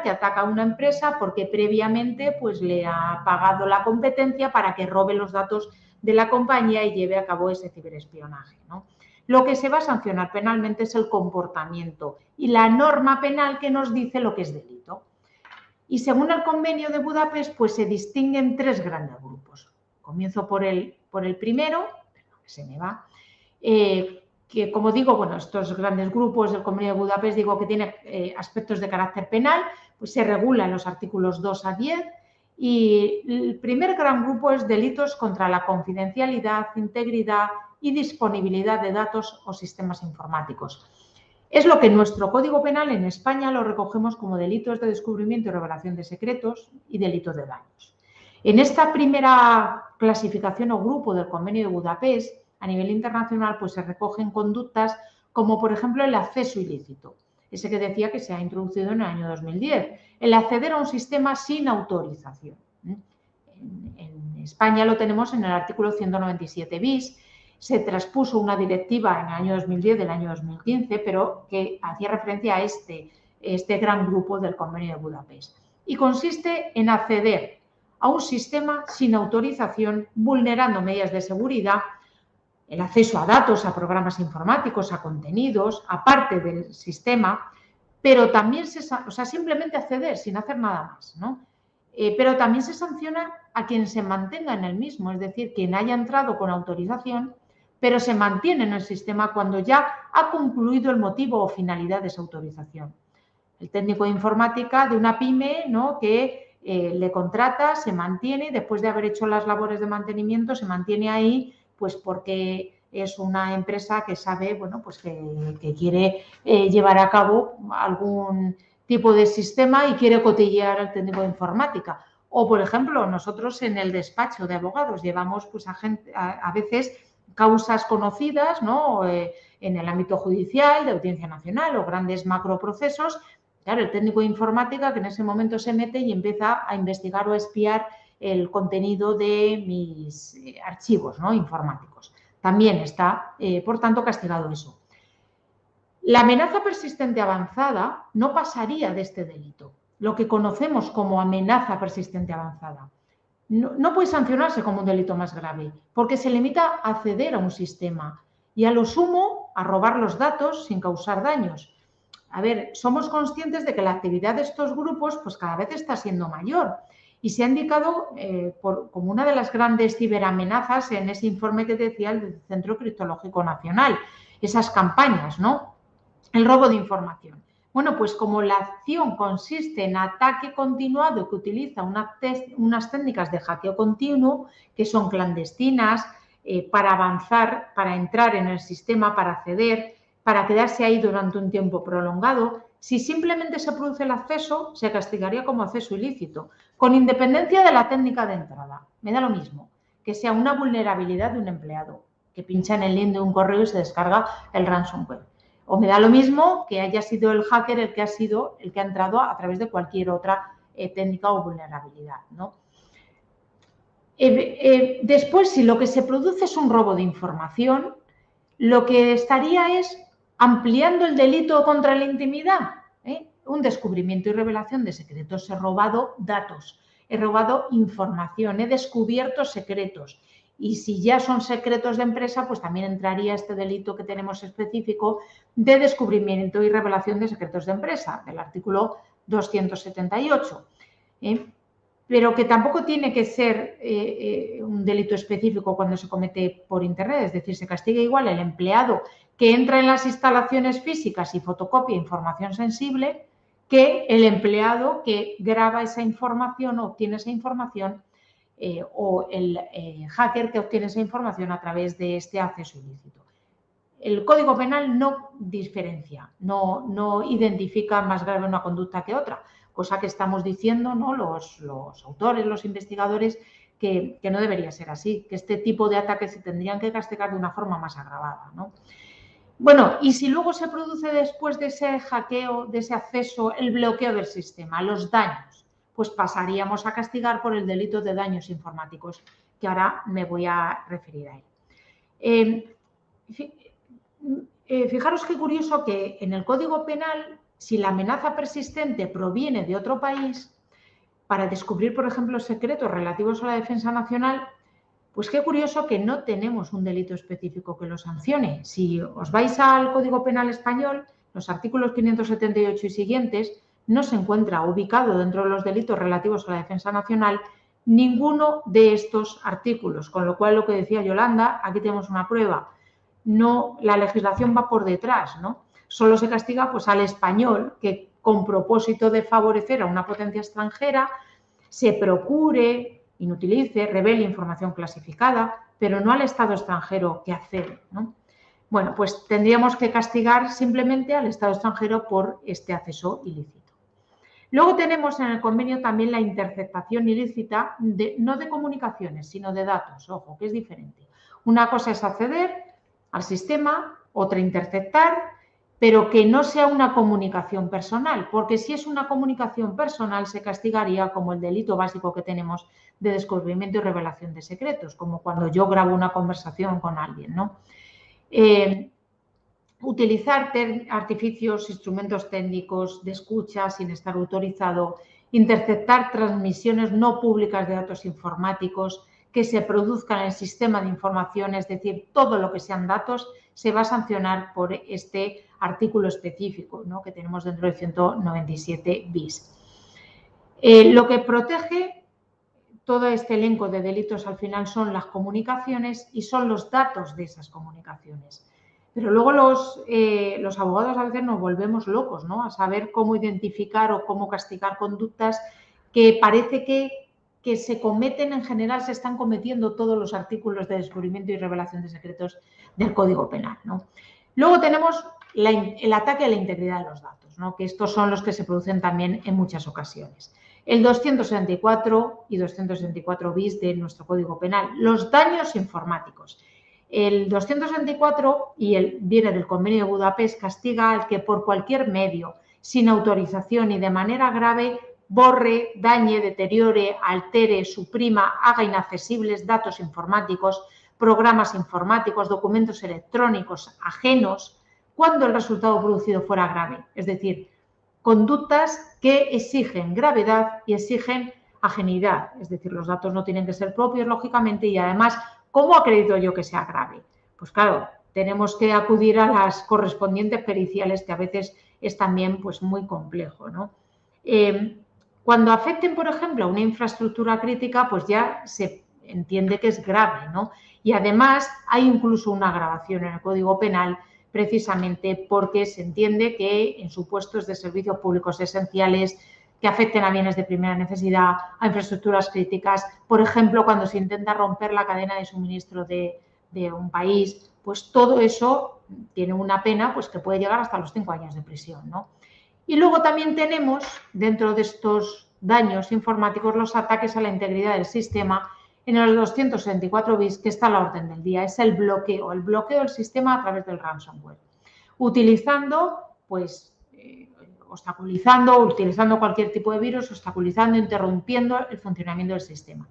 S5: que ataca a una empresa porque previamente pues, le ha pagado la competencia para que robe los datos de la compañía y lleve a cabo ese ciberespionaje, ¿no? Lo que se va a sancionar penalmente es el comportamiento y la norma penal que nos dice lo que es delito. Y según el convenio de Budapest, pues se distinguen tres grandes grupos. Comienzo por el primero, que se me va, que como digo, bueno, estos grandes grupos del convenio de Budapest, digo que tiene aspectos de carácter penal, pues se regula en los artículos 2 a 10, y el primer gran grupo es delitos contra la confidencialidad, integridad y disponibilidad de datos o sistemas informáticos. Es lo que en nuestro Código Penal en España lo recogemos como delitos de descubrimiento y revelación de secretos y delitos de daños. En esta primera clasificación o grupo del Convenio de Budapest, a nivel internacional, pues se recogen conductas como, por ejemplo, el acceso ilícito, ese que decía que se ha introducido en el año 2010, el acceder a un sistema sin autorización. En España lo tenemos en el artículo 197 bis, se traspuso una directiva en el año 2010 del año 2015, pero que hacía referencia a este gran grupo del Convenio de Budapest. Y consiste en acceder a un sistema sin autorización, vulnerando medidas de seguridad, el acceso a datos, a programas informáticos, a contenidos, aparte del sistema, pero también simplemente acceder sin hacer nada más, ¿no? Pero también se sanciona a quien se mantenga en el mismo, es decir, quien haya entrado con autorización, pero se mantiene en el sistema cuando ya ha concluido el motivo o finalidad de esa autorización. El técnico de informática de una pyme, ¿no?, que le contrata, se mantiene, después de haber hecho las labores de mantenimiento, se mantiene ahí, pues porque es una empresa que sabe, bueno, pues que quiere llevar a cabo algún tipo de sistema y quiere cotillear al técnico de informática. O, por ejemplo, nosotros en el despacho de abogados llevamos pues, a veces causas conocidas, ¿no?, en el ámbito judicial, de Audiencia Nacional o grandes macroprocesos. Claro, el técnico de informática que en ese momento se mete y empieza a investigar o a espiar el contenido de mis archivos, ¿no?, informáticos. También está, por tanto, castigado eso. La amenaza persistente avanzada no pasaría de este delito, lo que conocemos como amenaza persistente avanzada. No puede sancionarse como un delito más grave, porque se limita a acceder a un sistema y a lo sumo a robar los datos sin causar daños. A ver, somos conscientes de que la actividad de estos grupos pues cada vez está siendo mayor y se ha indicado como una de las grandes ciberamenazas en ese informe que decía el Centro Criptológico Nacional, esas campañas, ¿no? El robo de información. Bueno, pues como la acción consiste en ataque continuado que utiliza unas técnicas de hackeo continuo que son clandestinas para avanzar, para entrar en el sistema, para acceder, para quedarse ahí durante un tiempo prolongado, si simplemente se produce el acceso, se castigaría como acceso ilícito, con independencia de la técnica de entrada. Me da lo mismo que sea una vulnerabilidad de un empleado, que pincha en el link de un correo y se descarga el ransomware. O me da lo mismo que haya sido el hacker el que ha entrado a través de cualquier otra técnica o vulnerabilidad, ¿no? Después, si lo que se produce es un robo de información, lo que estaría es ampliando el delito contra la intimidad, un descubrimiento y revelación de secretos. He robado datos, he robado información, he descubierto secretos. Y si ya son secretos de empresa, pues también entraría este delito que tenemos específico de descubrimiento y revelación de secretos de empresa, del artículo 278. Pero que tampoco tiene que ser un delito específico cuando se comete por Internet, es decir, se castiga igual el empleado que entra en las instalaciones físicas y fotocopia información sensible que el empleado que graba esa información, obtiene esa información o el hacker que obtiene esa información a través de este acceso ilícito. El Código Penal no diferencia, no identifica más grave una conducta que otra, cosa que estamos diciendo, ¿no?, los autores, los investigadores, que no debería ser así, que este tipo de ataques se tendrían que castigar de una forma más agravada, ¿no? Bueno, y si luego se produce después de ese hackeo, de ese acceso, el bloqueo del sistema, los daños, pues pasaríamos a castigar por el delito de daños informáticos, que ahora me voy a referir a él. Fijaros qué curioso que en el Código Penal, si la amenaza persistente proviene de otro país, para descubrir, por ejemplo, secretos relativos a la defensa nacional, pues qué curioso que no tenemos un delito específico que lo sancione. Si os vais al Código Penal español, los artículos 578 y siguientes, no se encuentra ubicado dentro de los delitos relativos a la defensa nacional ninguno de estos artículos, con lo cual lo que decía Yolanda, aquí tenemos una prueba. No, la legislación va por detrás, ¿no? Solo se castiga pues al español que con propósito de favorecer a una potencia extranjera se procure, inutilice, revele información clasificada, pero no al Estado extranjero que accede, ¿no? Bueno, pues tendríamos que castigar simplemente al Estado extranjero por este acceso ilícito. Luego tenemos en el convenio también la interceptación ilícita, no de comunicaciones, sino de datos, ojo, que es diferente. Una cosa es acceder al sistema, otra interceptar, pero que no sea una comunicación personal, porque si es una comunicación personal se castigaría como el delito básico que tenemos de descubrimiento y revelación de secretos, como cuando yo grabo una conversación con alguien, ¿no? Utilizar artificios, instrumentos técnicos de escucha sin estar autorizado, interceptar transmisiones no públicas de datos informáticos que se produzcan en el sistema de información, es decir, todo lo que sean datos, se va a sancionar por este artículo específico, ¿no?, que tenemos dentro del 197 bis. Lo que protege todo este elenco de delitos al final son las comunicaciones y son los datos de esas comunicaciones. Pero luego los abogados a veces nos volvemos locos, ¿no?, a saber cómo identificar o cómo castigar conductas que parece que se cometen en general, se están cometiendo todos los artículos de descubrimiento y revelación de secretos del Código Penal, ¿no? Luego tenemos el ataque a la integridad de los datos, ¿no?, que estos son los que se producen también en muchas ocasiones. El 264 y 264 bis de nuestro Código Penal, los daños informáticos. El 264 viene del Convenio de Budapest, castiga al que por cualquier medio, sin autorización y de manera grave, borre, dañe, deteriore, altere, suprima, haga inaccesibles datos informáticos, programas informáticos, documentos electrónicos ajenos, cuando el resultado producido fuera grave. Es decir, conductas que exigen gravedad y exigen ajenidad. Es decir, los datos no tienen que ser propios, lógicamente, y además, ¿cómo acredito yo que sea grave? Pues claro, tenemos que acudir a las correspondientes periciales, que a veces es también pues, muy complejo, ¿no? Cuando afecten, por ejemplo, a una infraestructura crítica, pues ya se entiende que es grave, ¿no? Y además hay incluso una agravación en el Código Penal precisamente porque se entiende que en supuestos de servicios públicos esenciales que afecten a bienes de primera necesidad, a infraestructuras críticas, por ejemplo, cuando se intenta romper la cadena de suministro de un país, pues todo eso tiene una pena pues, que puede llegar hasta los 5 años de prisión, ¿no? Y luego también tenemos, dentro de estos daños informáticos, los ataques a la integridad del sistema en el 264 bis, que está a la orden del día, es el bloqueo del sistema a través del ransomware, utilizando, pues, utilizando cualquier tipo de virus, obstaculizando, interrumpiendo el funcionamiento del sistema.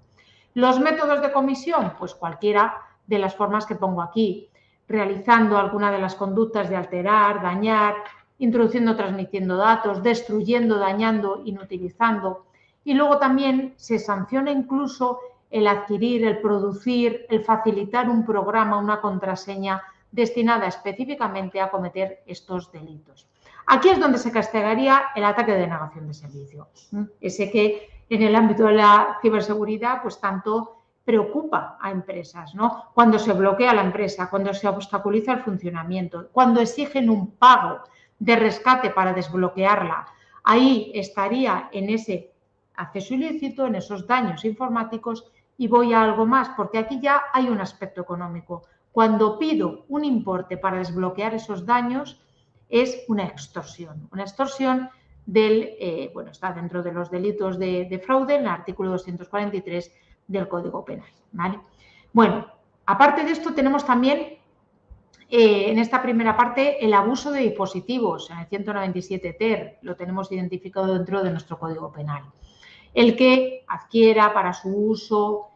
S5: Los métodos de comisión, pues cualquiera de las formas que pongo aquí, realizando alguna de las conductas de alterar, dañar, introduciendo, transmitiendo datos, destruyendo, dañando, inutilizando. Y luego también se sanciona incluso el adquirir, el producir, el facilitar un programa, una contraseña destinada específicamente a cometer estos delitos. Aquí es donde se castigaría el ataque de denegación de servicio, ese que en el ámbito de la ciberseguridad pues tanto preocupa a empresas, ¿no? Cuando se bloquea la empresa, cuando se obstaculiza el funcionamiento, cuando exigen un pago de rescate para desbloquearla, ahí estaría en ese acceso ilícito, en esos daños informáticos. Y voy a algo más, porque aquí ya hay un aspecto económico. Cuando pido un importe para desbloquear esos daños, es una extorsión. Una extorsión del, bueno, está dentro de los delitos de fraude, en el artículo 243 del Código Penal, ¿vale? Bueno, aparte de esto tenemos también en esta primera parte el abuso de dispositivos, en el 197 ter, lo tenemos identificado dentro de nuestro Código Penal. El que adquiera para su uso,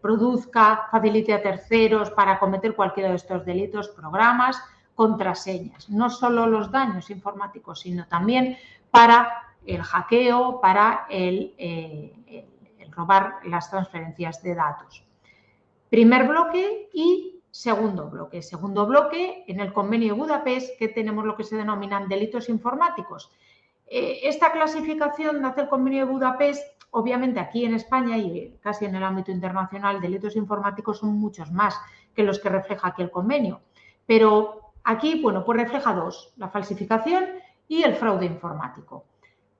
S5: produzca, facilite a terceros para cometer cualquiera de estos delitos, programas, contraseñas. No solo los daños informáticos, sino también para el hackeo, para el robar las transferencias de datos. Primer bloque y segundo bloque. Segundo bloque, en el Convenio de Budapest, que tenemos lo que se denominan delitos informáticos. Esta clasificación hace el Convenio de Budapest, obviamente aquí en España y casi en el ámbito internacional, delitos informáticos son muchos más que los que refleja aquí el convenio. Pero aquí, bueno, pues refleja dos, la falsificación y el fraude informático.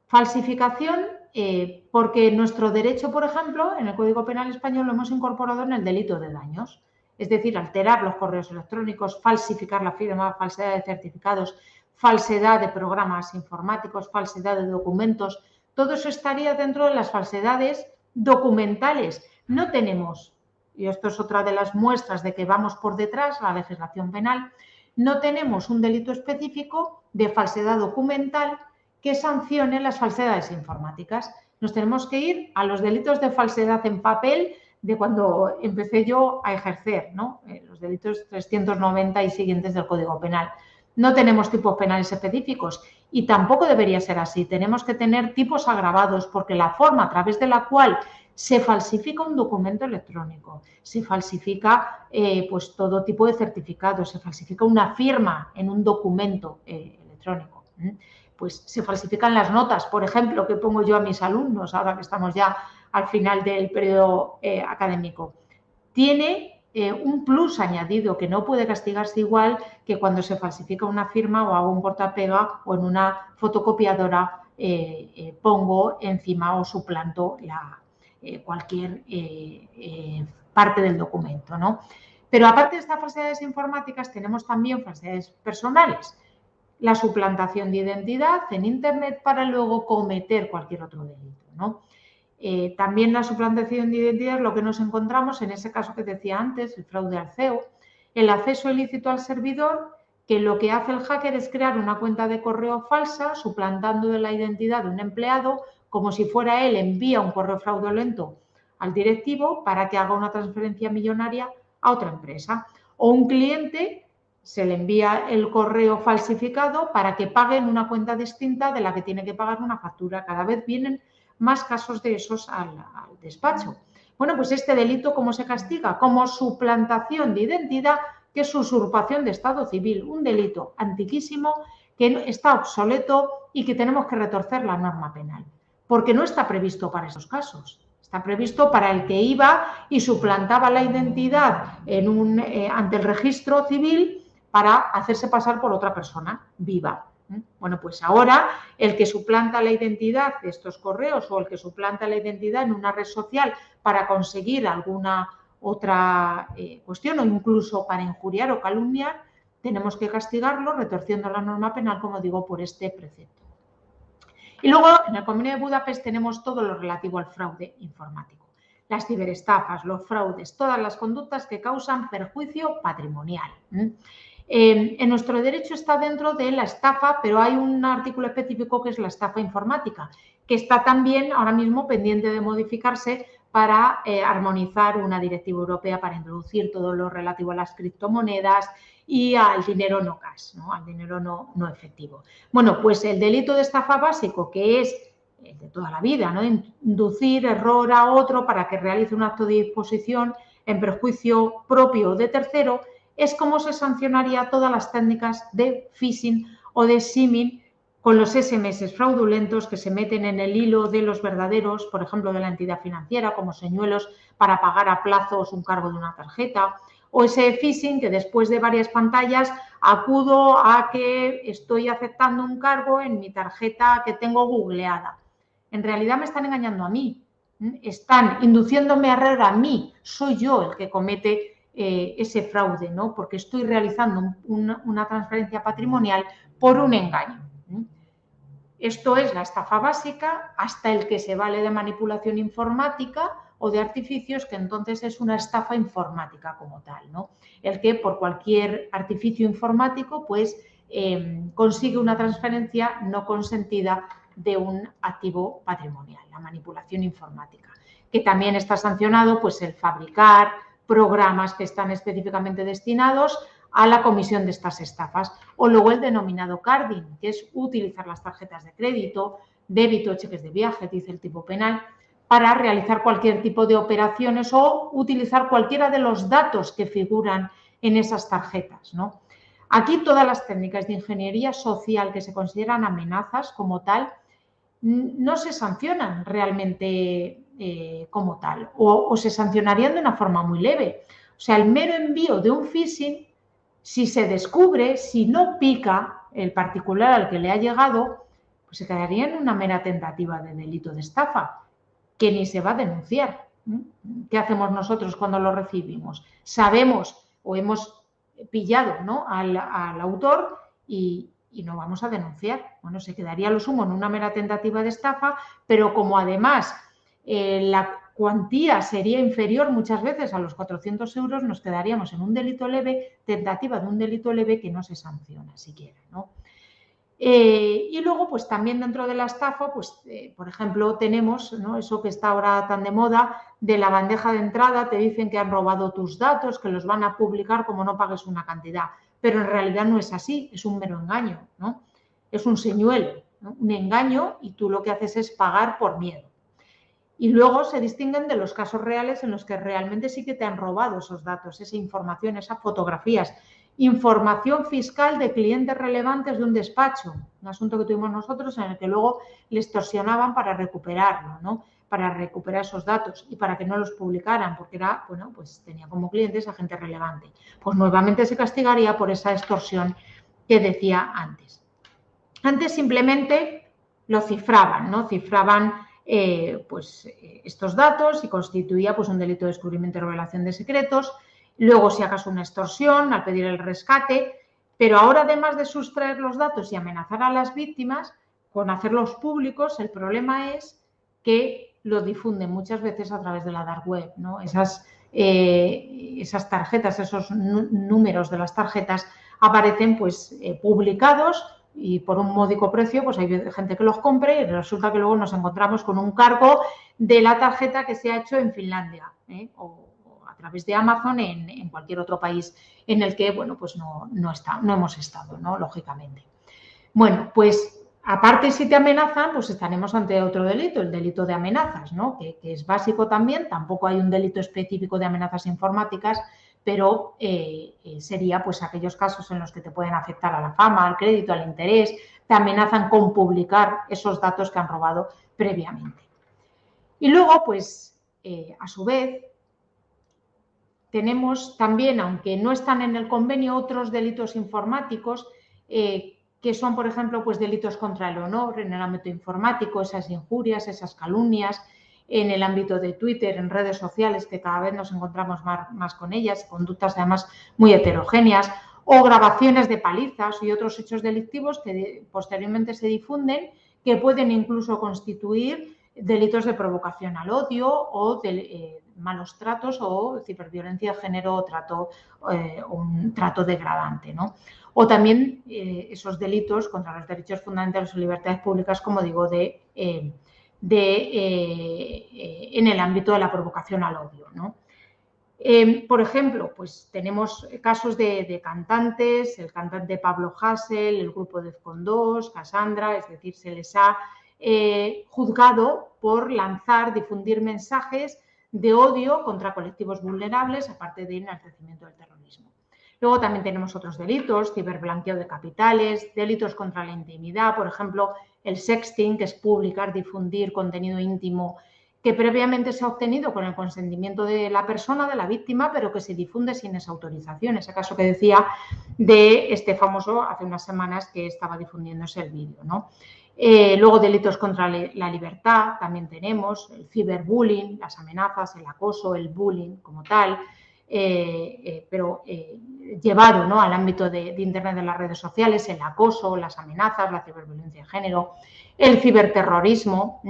S5: Falsificación porque nuestro derecho, por ejemplo, en el Código Penal español lo hemos incorporado en el delito de daños, es decir, alterar los correos electrónicos, falsificar la firma, falsedad de certificados, falsedad de programas informáticos, falsedad de documentos, todo eso estaría dentro de las falsedades documentales. No tenemos, y esto es otra de las muestras de que vamos por detrás, la legislación penal, no tenemos un delito específico de falsedad documental que sancione las falsedades informáticas. Nos tenemos que ir a los delitos de falsedad en papel de cuando empecé yo a ejercer, ¿no? Los delitos 390 y siguientes del Código Penal. No tenemos tipos penales específicos y tampoco debería ser así. Tenemos que tener tipos agravados porque la forma a través de la cual se falsifica un documento electrónico, se falsifica pues todo tipo de certificados, se falsifica una firma en un documento electrónico, pues se falsifican las notas, por ejemplo, que pongo yo a mis alumnos ahora que estamos ya al final del periodo académico. Tiene un plus añadido que no puede castigarse igual que cuando se falsifica una firma o hago un cortapega o en una fotocopiadora pongo encima o suplanto cualquier parte del documento, ¿no? Pero aparte de estas falsedades informáticas tenemos también falsedades personales. La suplantación de identidad en Internet para luego cometer cualquier otro delito, ¿no? También la suplantación de identidad es lo que nos encontramos en ese caso que decía antes, el fraude al CEO, el acceso ilícito al servidor, que lo que hace el hacker es crear una cuenta de correo falsa, suplantando de la identidad de un empleado, como si fuera él, envía un correo fraudulento al directivo para que haga una transferencia millonaria a otra empresa. O un cliente se le envía el correo falsificado para que pague en una cuenta distinta de la que tiene que pagar una factura. Cada vez vienen más casos de esos al despacho. Bueno, pues este delito, ¿cómo se castiga? Como suplantación de identidad que es usurpación de estado civil, un delito antiquísimo que está obsoleto y que tenemos que retorcer la norma penal, porque no está previsto para esos casos. Está previsto para el que iba y suplantaba la identidad ante el registro civil para hacerse pasar por otra persona viva. Bueno, pues ahora el que suplanta la identidad de estos correos o el que suplanta la identidad en una red social para conseguir alguna otra cuestión o incluso para injuriar o calumniar, tenemos que castigarlo retorciendo la norma penal, como digo, por este precepto. Y luego, en el Convenio de Budapest tenemos todo lo relativo al fraude informático. Las ciberestafas, los fraudes, todas las conductas que causan perjuicio patrimonial. En nuestro derecho está dentro de la estafa, pero hay un artículo específico que es la estafa informática, que está también ahora mismo pendiente de modificarse para armonizar una directiva europea para introducir todo lo relativo a las criptomonedas y al dinero no cash, ¿no? Al dinero no efectivo. Bueno, pues el delito de estafa básico, que es el de toda la vida, ¿no? Inducir error a otro para que realice un acto de disposición en perjuicio propio o de tercero, es como se sancionaría todas las técnicas de phishing o de skimming con los SMS fraudulentos que se meten en el hilo de los verdaderos, por ejemplo, de la entidad financiera, como señuelos para pagar a plazos un cargo de una tarjeta, o ese phishing que después de varias pantallas acudo a que estoy aceptando un cargo en mi tarjeta que tengo googleada. En realidad me están engañando a mí, están induciéndome a error a mí, soy yo el que comete ese fraude, ¿no? Porque estoy realizando una transferencia patrimonial por un engaño. Esto es la estafa básica, hasta el que se vale de manipulación informática o de artificios, que entonces es una estafa informática como tal, ¿no? El que por cualquier artificio informático pues consigue una transferencia no consentida de un activo patrimonial, la manipulación informática, que también está sancionado pues el fabricar programas que están específicamente destinados a la comisión de estas estafas, o luego el denominado carding, que es utilizar las tarjetas de crédito, débito, cheques de viaje, dice el tipo penal, para realizar cualquier tipo de operaciones o utilizar cualquiera de los datos que figuran en esas tarjetas, ¿no? Aquí todas las técnicas de ingeniería social que se consideran amenazas como tal no se sancionan realmente como tal o se sancionarían de una forma muy leve. O sea, el mero envío de un phishing, si se descubre, si no pica el particular al que le ha llegado, pues se quedaría en una mera tentativa de delito de estafa, que ni se va a denunciar. ¿Qué hacemos nosotros cuando lo recibimos? Sabemos o hemos pillado, ¿no?, al autor y no vamos a denunciar. Bueno, se quedaría a lo sumo en una mera tentativa de estafa, pero como además la cuantía sería inferior muchas veces a los 400 euros, nos quedaríamos en un delito leve, tentativa de un delito leve que no se sanciona siquiera, ¿no? Y luego, pues también dentro de la estafa, pues por ejemplo, tenemos, ¿no?, eso que está ahora tan de moda, de la bandeja de entrada, te dicen que han robado tus datos, que los van a publicar como no pagues una cantidad, pero en realidad no es así, es un mero engaño, ¿no? Es un señuelo, ¿no?, un engaño, y tú lo que haces es pagar por miedo. Y luego se distinguen de los casos reales en los que realmente sí que te han robado esos datos, esa información, esas fotografías, información fiscal de clientes relevantes de un despacho, un asunto que tuvimos nosotros en el que luego le extorsionaban para recuperarlo, ¿no?, para recuperar esos datos y para que no los publicaran, porque era, bueno, pues tenía como clientes a gente relevante. Pues nuevamente se castigaría por esa extorsión que decía antes. Antes simplemente lo cifraban, ¿no? Cifraban estos datos y constituía pues un delito de descubrimiento y revelación de secretos. Luego, si acaso, una extorsión al pedir el rescate, pero ahora, además de sustraer los datos y amenazar a las víctimas con hacerlos públicos, el problema es que lo difunden muchas veces a través de la dark web, ¿no? Esas tarjetas, esos números de las tarjetas aparecen pues publicados, y por un módico precio pues hay gente que los compre y resulta que luego nos encontramos con un cargo de la tarjeta que se ha hecho en Finlandia, o a través de Amazon en cualquier otro país en el que, bueno, pues no hemos estado, ¿no?, lógicamente. Bueno, pues aparte, si te amenazan, pues estaremos ante otro delito, el delito de amenazas, ¿no?, que es básico también. Tampoco hay un delito específico de amenazas informáticas, pero sería pues aquellos casos en los que te pueden afectar a la fama, al crédito, al interés, te amenazan con publicar esos datos que han robado previamente. Y luego, pues, a su vez, tenemos también, aunque no están en el convenio, otros delitos informáticos que son, por ejemplo, pues delitos contra el honor en el ámbito informático, esas injurias, esas calumnias, en el ámbito de Twitter, en redes sociales, que cada vez nos encontramos más con ellas, conductas además muy heterogéneas, o grabaciones de palizas y otros hechos delictivos que posteriormente se difunden, que pueden incluso constituir delitos de provocación al odio o de malos tratos o ciberviolencia de género o un trato degradante, ¿no? O también esos delitos contra los derechos fundamentales o libertades públicas, como digo, en el ámbito de la provocación al odio, ¿no? Por ejemplo, pues tenemos casos de cantantes, el cantante Pablo Hasél, el grupo Defcon 2, Cassandra, es decir, se les ha juzgado por difundir mensajes de odio contra colectivos vulnerables, aparte de enaltecimiento del terrorismo. Luego también tenemos otros delitos, ciberblanqueo de capitales, delitos contra la intimidad, por ejemplo, el sexting, que es publicar, difundir contenido íntimo que previamente se ha obtenido con el consentimiento de la persona, de la víctima, pero que se difunde sin esa autorización. Ese caso que decía de este famoso hace unas semanas que estaba difundiéndose el vídeo, ¿no? Luego delitos contra la libertad también tenemos, el ciberbullying, las amenazas, el acoso, el bullying como tal, pero llevado, ¿no?, al ámbito de Internet, de las redes sociales, el acoso, las amenazas, la ciberviolencia de género, el ciberterrorismo,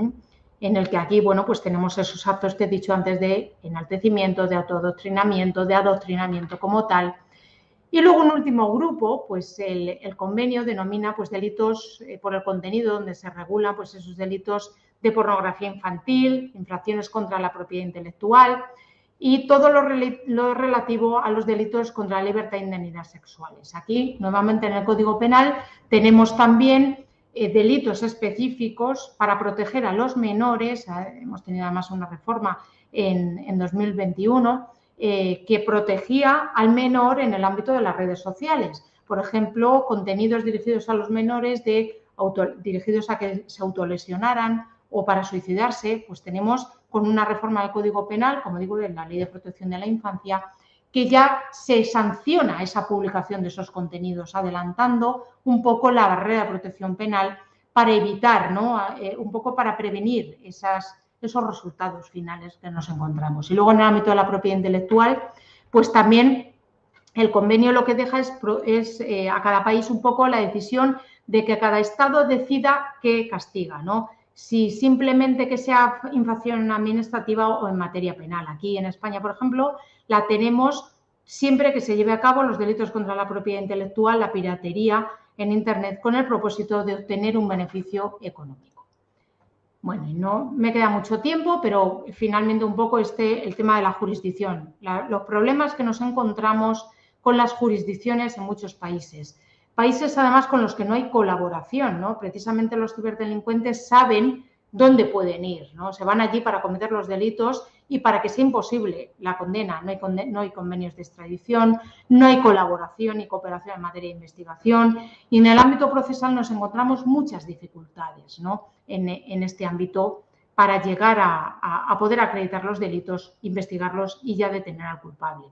S5: en el que aquí, bueno, pues tenemos esos actos que he dicho antes de enaltecimiento, de autoadoctrinamiento, de adoctrinamiento como tal. Y luego un último grupo, pues el convenio denomina pues delitos por el contenido, donde se regulan pues esos delitos de pornografía infantil, infracciones contra la propiedad intelectual y todo lo relativo a los delitos contra la libertad e indemnidad sexuales. Aquí, nuevamente en el Código Penal, tenemos también delitos específicos para proteger a los menores. Hemos tenido además una reforma en 2021 que protegía al menor en el ámbito de las redes sociales. Por ejemplo, contenidos dirigidos a los menores, dirigidos a que se autolesionaran o para suicidarse, pues tenemos con una reforma del Código Penal, como digo, de la Ley de Protección de la Infancia, que ya se sanciona esa publicación de esos contenidos, adelantando un poco la barrera de protección penal para evitar, ¿no?, un poco para prevenir esos resultados finales que nos encontramos. Y luego en el ámbito de la propiedad intelectual, pues también el convenio lo que deja es a cada país un poco la decisión de que cada Estado decida qué castiga, ¿no? Si simplemente que sea infracción administrativa o en materia penal. Aquí en España, por ejemplo, la tenemos siempre que se lleve a cabo los delitos contra la propiedad intelectual, la piratería en Internet, con el propósito de obtener un beneficio económico. Bueno, y no me queda mucho tiempo, pero finalmente un poco el tema de la jurisdicción. Los problemas que nos encontramos con las jurisdicciones en muchos países. Países además con los que no hay colaboración, ¿no? Precisamente los ciberdelincuentes saben dónde pueden ir, ¿no? Se van allí para cometer los delitos y para que sea imposible la condena. No hay convenios de extradición, no hay colaboración ni cooperación en materia de investigación y en el ámbito procesal nos encontramos muchas dificultades, ¿no?, en este ámbito para llegar a poder acreditar los delitos, investigarlos y ya detener al culpable.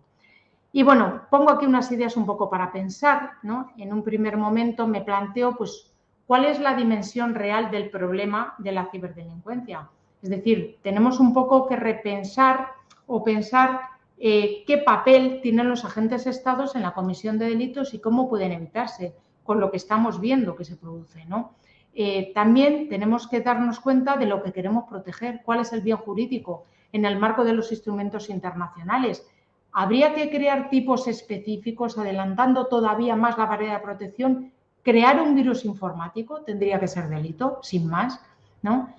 S5: Y bueno, pongo aquí unas ideas un poco para pensar, ¿no? En un primer momento me planteo pues cuál es la dimensión real del problema de la ciberdelincuencia. Es decir, tenemos un poco que repensar o pensar qué papel tienen los agentes estados en la comisión de delitos y cómo pueden evitarse con lo que estamos viendo que se produce, ¿no? También tenemos que darnos cuenta de lo que queremos proteger, cuál es el bien jurídico en el marco de los instrumentos internacionales. ¿Habría que crear tipos específicos, adelantando todavía más la barrera de protección? ¿Crear un virus informático tendría que ser delito, sin más, ¿no?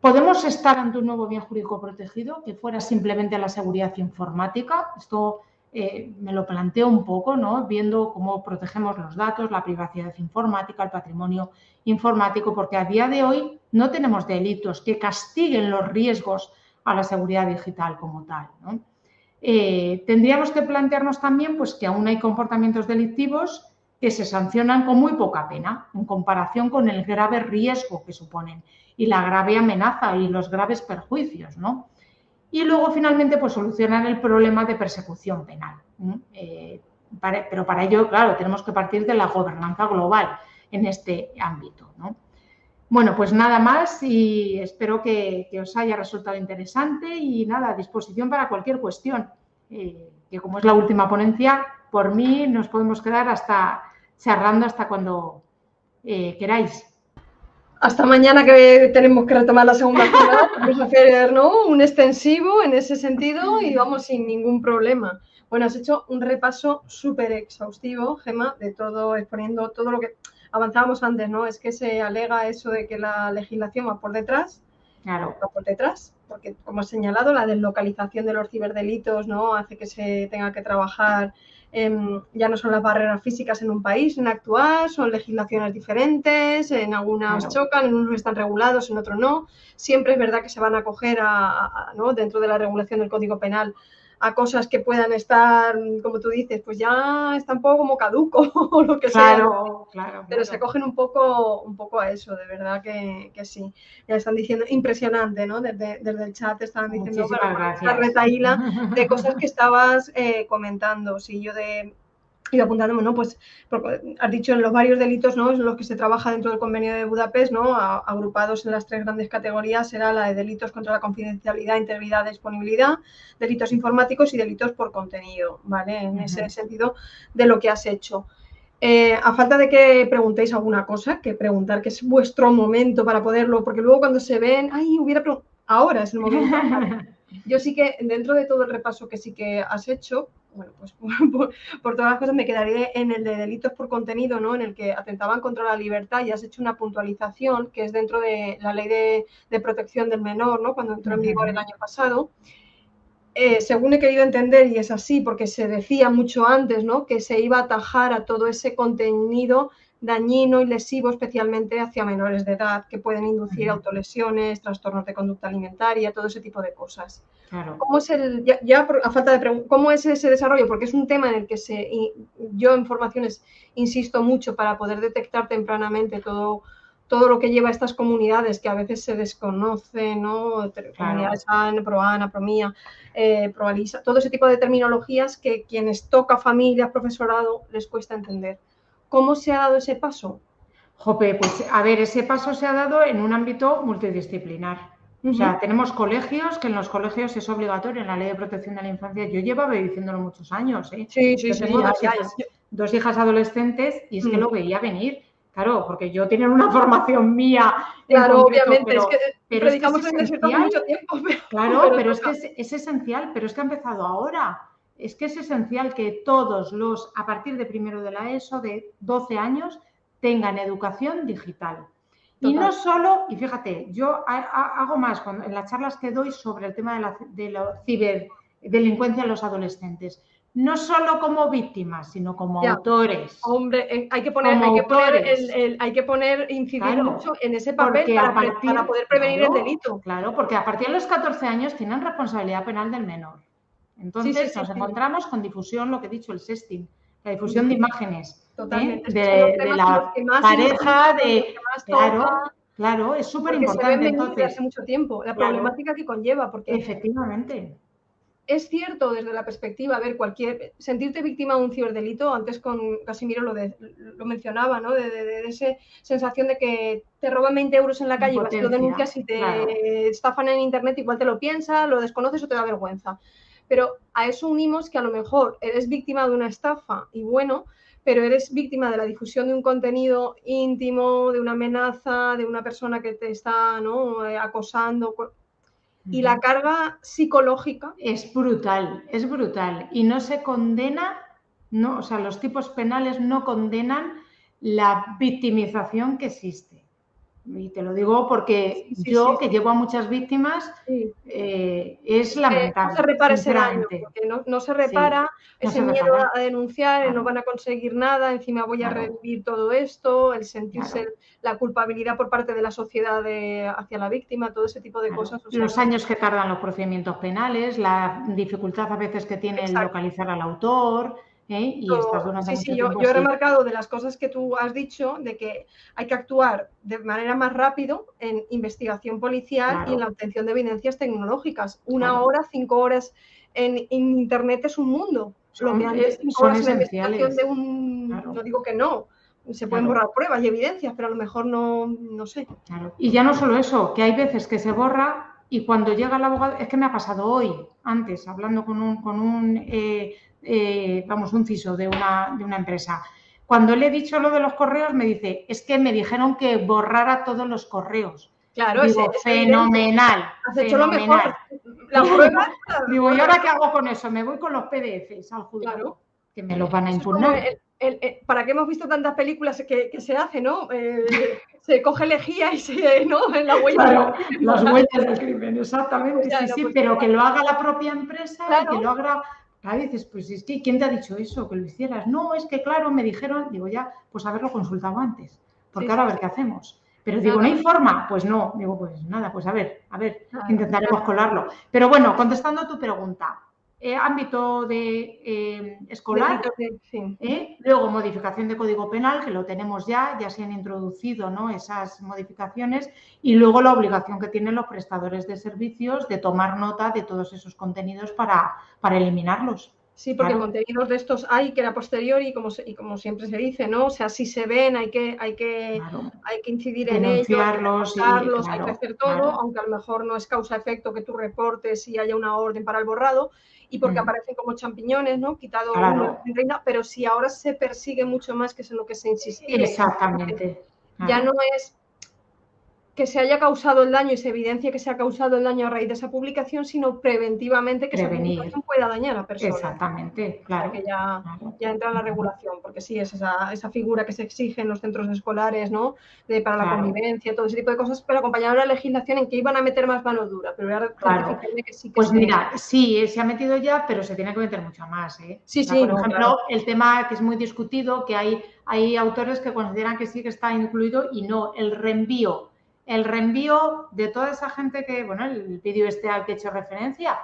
S5: ¿Podemos estar ante un nuevo bien jurídico protegido que fuera simplemente la seguridad informática? Esto me lo planteo un poco, ¿no?, viendo cómo protegemos los datos, la privacidad informática, el patrimonio informático, porque a día de hoy no tenemos delitos que castiguen los riesgos a la seguridad digital como tal, ¿no? Tendríamos que plantearnos también pues, que aún hay comportamientos delictivos que se sancionan con muy poca pena en comparación con el grave riesgo que suponen y la grave amenaza y los graves perjuicios, ¿no? Y luego, finalmente, pues solucionar el problema de persecución penal. Pero para ello, claro, tenemos que partir de la gobernanza global en este ámbito, ¿no? Bueno, pues nada más y espero que os haya resultado interesante y nada, a disposición para cualquier cuestión. Que como es la última ponencia, por mí nos podemos quedar charlando hasta cuando queráis.
S4: Hasta mañana que tenemos que retomar la segunda jornada, vamos a hacer, ¿no?, un extensivo en ese sentido y vamos sin ningún problema. Bueno, has hecho un repaso súper exhaustivo, Gemma, de todo, exponiendo todo lo que avanzábamos antes, ¿no? Es que se alega eso de que la legislación va por detrás.
S5: Claro.
S4: Va por detrás, porque como has señalado, la deslocalización de los ciberdelitos, ¿no?, hace que se tenga que trabajar, ya no son las barreras físicas en un país en actuar, son legislaciones diferentes, en algunas chocan, en unos están regulados, en otros no. Siempre es verdad que se van a acoger ¿no?, dentro de la regulación del Código Penal a cosas que puedan estar, como tú dices, pues ya está un poco como caduco o lo que sea.
S5: Claro.
S4: Pero se acogen un poco a eso, de verdad que sí. Ya están diciendo, impresionante, ¿no? Desde el chat estaban diciendo la retaíla de cosas que estabas comentando. Sí, yo iba apuntándome, ¿no? Pues has dicho en los varios delitos, ¿no?, en los que se trabaja dentro del Convenio de Budapest, ¿no?, agrupados en las 3 grandes categorías, será la de delitos contra la confidencialidad, integridad, disponibilidad, delitos informáticos y delitos por contenido, ¿vale? En ese sentido de lo que has hecho. A falta de que preguntéis alguna cosa, que preguntar, que es vuestro momento para poderlo, porque luego cuando se ven, ahora es el momento. Yo sí que, dentro de todo el repaso que sí que has hecho, bueno, pues por todas las cosas me quedaré en el de delitos por contenido, ¿no?, en el que atentaban contra la libertad y has hecho una puntualización que es dentro de la ley de protección del menor, ¿no?, cuando entró en vigor el año pasado. Según he querido entender, y es así, porque se decía mucho antes, ¿no?, que se iba a atajar a todo ese contenido dañino y lesivo, especialmente hacia menores de edad, que pueden inducir autolesiones, trastornos de conducta alimentaria, todo ese tipo de cosas.
S5: Claro.
S4: ¿Cómo es a falta de preguntar, cómo es ese desarrollo? Porque es un tema en el que yo en formaciones insisto mucho para poder detectar tempranamente todo lo que lleva a estas comunidades que a veces se desconocen, ¿no? Comunidades AN, ProAna, ProMía, ProAlisa, todo ese tipo de terminologías que quienes toca familias, profesorado, les cuesta entender. ¿Cómo se ha dado ese paso?
S5: Jope, pues a ver, ese paso se ha dado en un ámbito multidisciplinar. O sea, tenemos colegios, que en los colegios es obligatorio en la Ley de Protección de la Infancia. Yo llevaba diciéndolo muchos años, ¿eh?
S4: Sí.
S5: Yo tengo dos hijas adolescentes y es que lo veía venir. Claro, porque yo tenía una formación mía.
S4: Claro,
S5: concreto,
S4: obviamente, es que
S5: predicamos
S4: en desierto hace mucho tiempo.
S5: Pero es que es esencial, pero es que ha empezado ahora. Es que es esencial que todos a partir de primero de la ESO, de 12 años, tengan educación digital. Total. Y no solo, y fíjate, yo hago más en las charlas que doy sobre el tema de la ciberdelincuencia en los adolescentes. No solo como víctimas, sino como autores.
S4: Hombre, hay que incidir mucho en ese papel para poder prevenir el delito.
S5: Claro, porque a partir de los 14 años tienen responsabilidad penal del menor. Entonces nos encontramos con difusión, lo que he dicho, el sexting, la difusión de imágenes.
S4: Totalmente.
S5: De la pareja, claro, es súper importante.
S4: Entonces, hace mucho tiempo, la problemática que conlleva, porque
S5: efectivamente.
S4: Es cierto desde la perspectiva, sentirte víctima de un ciberdelito, antes con Casimiro lo mencionaba, ¿no? De esa sensación de que te roban 20 euros en la calle y vas y lo denuncias y te estafan en internet, igual te lo piensas, lo desconoces o te da vergüenza. Pero a eso unimos que a lo mejor eres víctima de una estafa y bueno, pero eres víctima de la difusión de un contenido íntimo, de una amenaza, de una persona que te está, ¿no?, acosando. Y la carga psicológica
S5: es brutal. Y no se condena, o sea, los tipos penales no condenan la victimización que existe. Y te lo digo porque
S4: Sí,
S5: yo,
S4: sí,
S5: que llevo a muchas víctimas,
S4: sí.
S5: es
S4: No
S5: lamentable,
S4: se repara ese daño,
S5: sinceramente.
S4: porque no se
S5: Sí,
S4: repara,
S5: no
S4: ese
S5: se
S4: miedo
S5: repara.
S4: a denunciar, no
S5: Claro,
S4: van a conseguir nada, encima voy a
S5: claro,
S4: revivir todo esto, el sentirse
S5: claro,
S4: la culpabilidad por parte de la sociedad hacia la víctima, todo ese tipo de
S5: claro.
S4: cosas. O sea
S5: Los
S4: que,
S5: años que tardan los procedimientos penales, la dificultad a veces que tiene el
S4: exacto.
S5: localizar al autor, y estás durante
S4: Sí, sí,
S5: mucho
S4: yo,
S5: tiempo
S4: yo he
S5: así.
S4: remarcado de las cosas que tú has dicho, de que hay que actuar de manera más rápido en investigación policial y en la
S5: Claro,
S4: obtención de evidencias tecnológicas. 1 hora,
S5: claro.
S4: 5 horas en Internet es un mundo. Lo que antes 5
S5: Son
S4: horas en la investigación de
S5: esenciales,
S4: no
S5: claro,
S4: digo que no, se pueden
S5: claro.
S4: borrar pruebas y evidencias, pero a lo mejor no sé.
S5: Claro. Y ya no solo eso, que hay veces que se borra y cuando llega el abogado, es que me ha pasado hoy, antes, hablando con un CISO de una empresa. Cuando le he dicho lo de los correos, me dice, es que me dijeron que borrara todos los correos.
S4: Claro,
S5: Digo,
S4: es evidente.
S5: fenomenal,
S4: Has hecho lo
S5: fenomenal.
S4: mejor. La prueba la
S5: Digo, ¿y
S4: borras.
S5: ahora qué hago con eso? Me voy con los PDFs al
S4: Claro.
S5: juzgado, que me los van a
S4: Eso es como
S5: impugnar.
S4: ¿para qué hemos visto tantas películas que se hace, no? Se coge lejía y se, ¿no? En la huella
S5: Claro,
S4: del crimen
S5: las
S4: para...
S5: huellas del crimen, exactamente,
S4: Ya,
S5: sí,
S4: no,
S5: sí,
S4: pues
S5: pero que
S4: igual.
S5: lo haga la propia empresa y que
S4: Claro,
S5: lo haga. A veces, pues es que, ¿quién te ha dicho eso? Que lo hicieras. No, es que claro, me dijeron, digo ya, pues haberlo consultado antes, porque
S4: sí,
S5: ahora
S4: sí,
S5: a ver
S4: sí.
S5: qué hacemos. Pero digo, ¿no
S4: Nada,
S5: hay forma? Pues no, digo, pues nada, pues a ver,
S4: nada.
S5: intentaremos colarlo. Pero bueno, contestando a tu pregunta, ámbito de escolar.
S4: Delitos de... Sí.
S5: Luego, modificación de Código Penal, que lo tenemos ya se han introducido, ¿no?, esas modificaciones, y luego la obligación que tienen los prestadores de servicios de tomar nota de todos esos contenidos para eliminarlos.
S4: Sí, porque
S5: Claro,
S4: contenidos de estos hay que era posteriori, y como siempre se dice, ¿no? O sea, si se ven, hay que
S5: claro.
S4: incidir en ello, hay que
S5: Denunciarlos y
S4: reportarlos, hay que
S5: claro,
S4: hacer todo,
S5: claro.
S4: aunque a lo mejor no es causa-efecto que tú reportes y haya una orden para el borrado, y porque aparecen como champiñones, ¿no? Quitado uno,
S5: Claro,
S4: pero si ahora se persigue mucho más, que es en lo que se insistía,
S5: exactamente.
S4: ya no
S5: Claro.
S4: es que se haya causado el daño y se evidencie que se ha causado el daño a raíz de esa publicación, sino preventivamente que esa
S5: Prevenir.
S4: publicación pueda dañar a personas.
S5: Exactamente,
S4: O sea
S5: claro.
S4: que ya,
S5: Claro.
S4: ya entra en la regulación, porque sí, es esa figura que se exige en los centros escolares, ¿no? Para la
S5: Claro.
S4: convivencia, todo ese tipo de cosas, pero acompañado de la legislación en que iban a meter más mano dura, pero voy a
S5: Claro.
S4: certificarme que sí que
S5: Pues mira, sí, se ha metido ya, pero se tiene que meter mucho más.
S4: Sí,
S5: O sea,
S4: sí,
S5: por
S4: no,
S5: ejemplo,
S4: claro.
S5: el tema que es muy discutido, que hay autores que consideran que sí que está incluido y no, el reenvío. El reenvío de toda esa gente que, bueno, el vídeo al que he hecho referencia,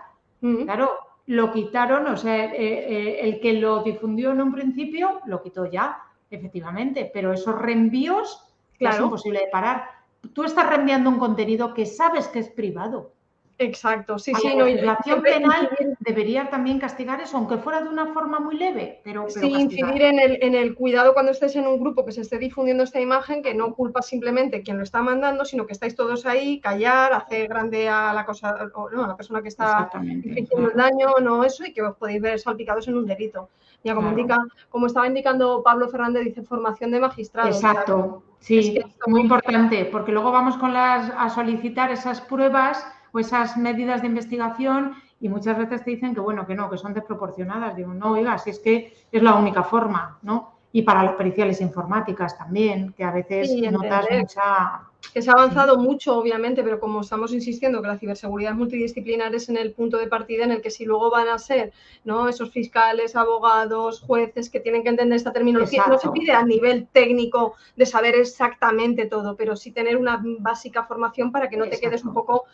S5: claro, lo quitaron, o sea, el que lo difundió en un principio lo quitó ya, efectivamente, pero esos reenvíos ya es
S4: Claro.
S5: imposible de parar. Tú estás reenviando un contenido que sabes que es privado.
S4: Exacto, sí,
S5: A
S4: sí,
S5: la
S4: no, y
S5: legislación
S4: siempre
S5: penal
S4: incidir,
S5: debería también castigar eso, aunque fuera de una forma muy leve, pero
S4: sí,
S5: castigar.
S4: incidir en el cuidado cuando estés en un grupo que se esté difundiendo esta imagen, que no culpa simplemente quien lo está mandando, sino que estáis todos ahí, callar, hacer grande a la cosa, o no, a la persona que está
S5: Exactamente,
S4: infringiendo el
S5: claro,
S4: daño, no eso, y que os podéis ver salpicados en un delito. Ya
S5: claro.
S4: como estaba indicando Pablo Fernández, dice formación de magistrados. O sea,
S5: Exacto,
S4: es que
S5: sí, muy importante, porque luego vamos a solicitar esas pruebas o esas medidas de investigación y muchas veces te dicen que bueno, que no, que son desproporcionadas. Digo, no, oiga, si es que es la única forma, ¿no? Y para las periciales informáticas también, que a veces
S4: sí,
S5: notas
S4: entender
S5: mucha...
S4: que se ha avanzado mucho, obviamente, pero como estamos insistiendo que la ciberseguridad es multidisciplinar, es en el punto de partida en el que si luego van a ser, ¿no?, esos fiscales, abogados, jueces que tienen que entender esta terminología, no se
S5: Exacto.
S4: pide a nivel técnico de saber exactamente todo, pero sí tener una básica formación para que no te quedes un poco,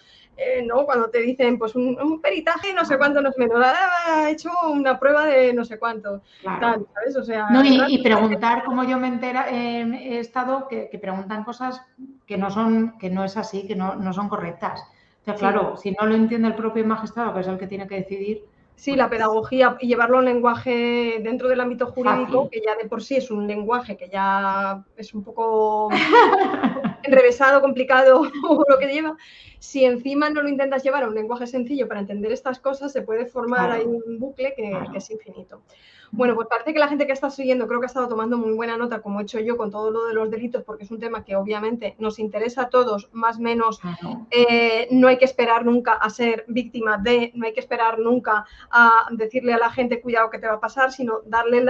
S4: ¿no?, cuando te dicen, pues un peritaje, no sé cuánto, no sé menos, ha hecho una prueba de no sé cuánto,
S5: Claro.
S4: tal, ¿sabes? O sea,
S5: No, y preguntar, como yo he estado, que preguntan cosas que no es así, que no son correctas. O sea, claro, si no lo entiende el propio magistrado, que es el que tiene que decidir.
S4: Sí,
S5: Pues,
S4: la pedagogía y llevarlo a un lenguaje dentro del ámbito jurídico,
S5: fácil.
S4: que ya de por sí es un lenguaje que ya es un poco enrevesado, complicado, o lo que lleva. Si encima no lo intentas llevar a un lenguaje sencillo para entender estas cosas, se puede formar ahí un bucle que es infinito. Bueno, pues parece que la gente que está siguiendo creo que ha estado tomando muy buena nota, como he hecho yo con todo lo de los delitos, porque es un tema que obviamente nos interesa a todos, más o menos.
S5: Claro.
S4: No hay que esperar nunca a ser víctima no hay que esperar nunca a decirle a la gente cuidado que te va a pasar, sino darle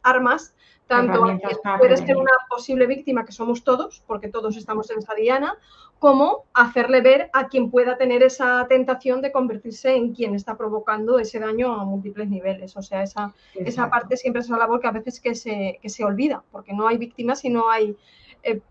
S4: armas, tanto a
S5: Herramientas
S4: quien
S5: para
S4: puede ser
S5: prevenir.
S4: una posible víctima, que somos todos, porque todos estamos en esa diana, como hacerle ver a quien pueda tener esa tentación de convertirse en quien está provocando ese daño a múltiples niveles. O sea, esa
S5: Exacto.
S4: parte siempre es una labor que a veces que se olvida, porque no hay víctimas y no hay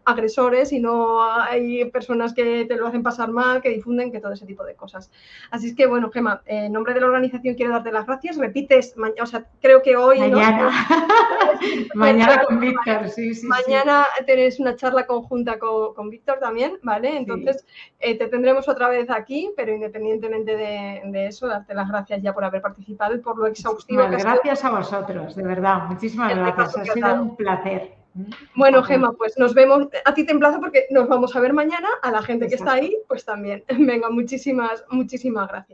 S4: agresores y no hay personas que te lo hacen pasar mal, que difunden, que todo ese tipo de cosas. Así es que, bueno, Gemma, en nombre de la organización quiero darte las gracias. Repites, o sea, creo que hoy...
S5: Mañana.
S4: ¿no?
S5: Mañana con Víctor, sí, sí.
S4: Mañana tenéis una charla conjunta con Víctor también, ¿vale? Entonces, te tendremos otra vez aquí, pero independientemente de eso, darte las gracias ya por haber participado y por lo exhaustivo que ha sido.
S5: Gracias a vosotros, de verdad. Muchísimas gracias. Ha sido un placer.
S4: Bueno, Gemma, pues nos vemos. A ti te emplazo porque nos vamos a ver mañana. A la gente que está ahí, pues también. Venga, muchísimas gracias.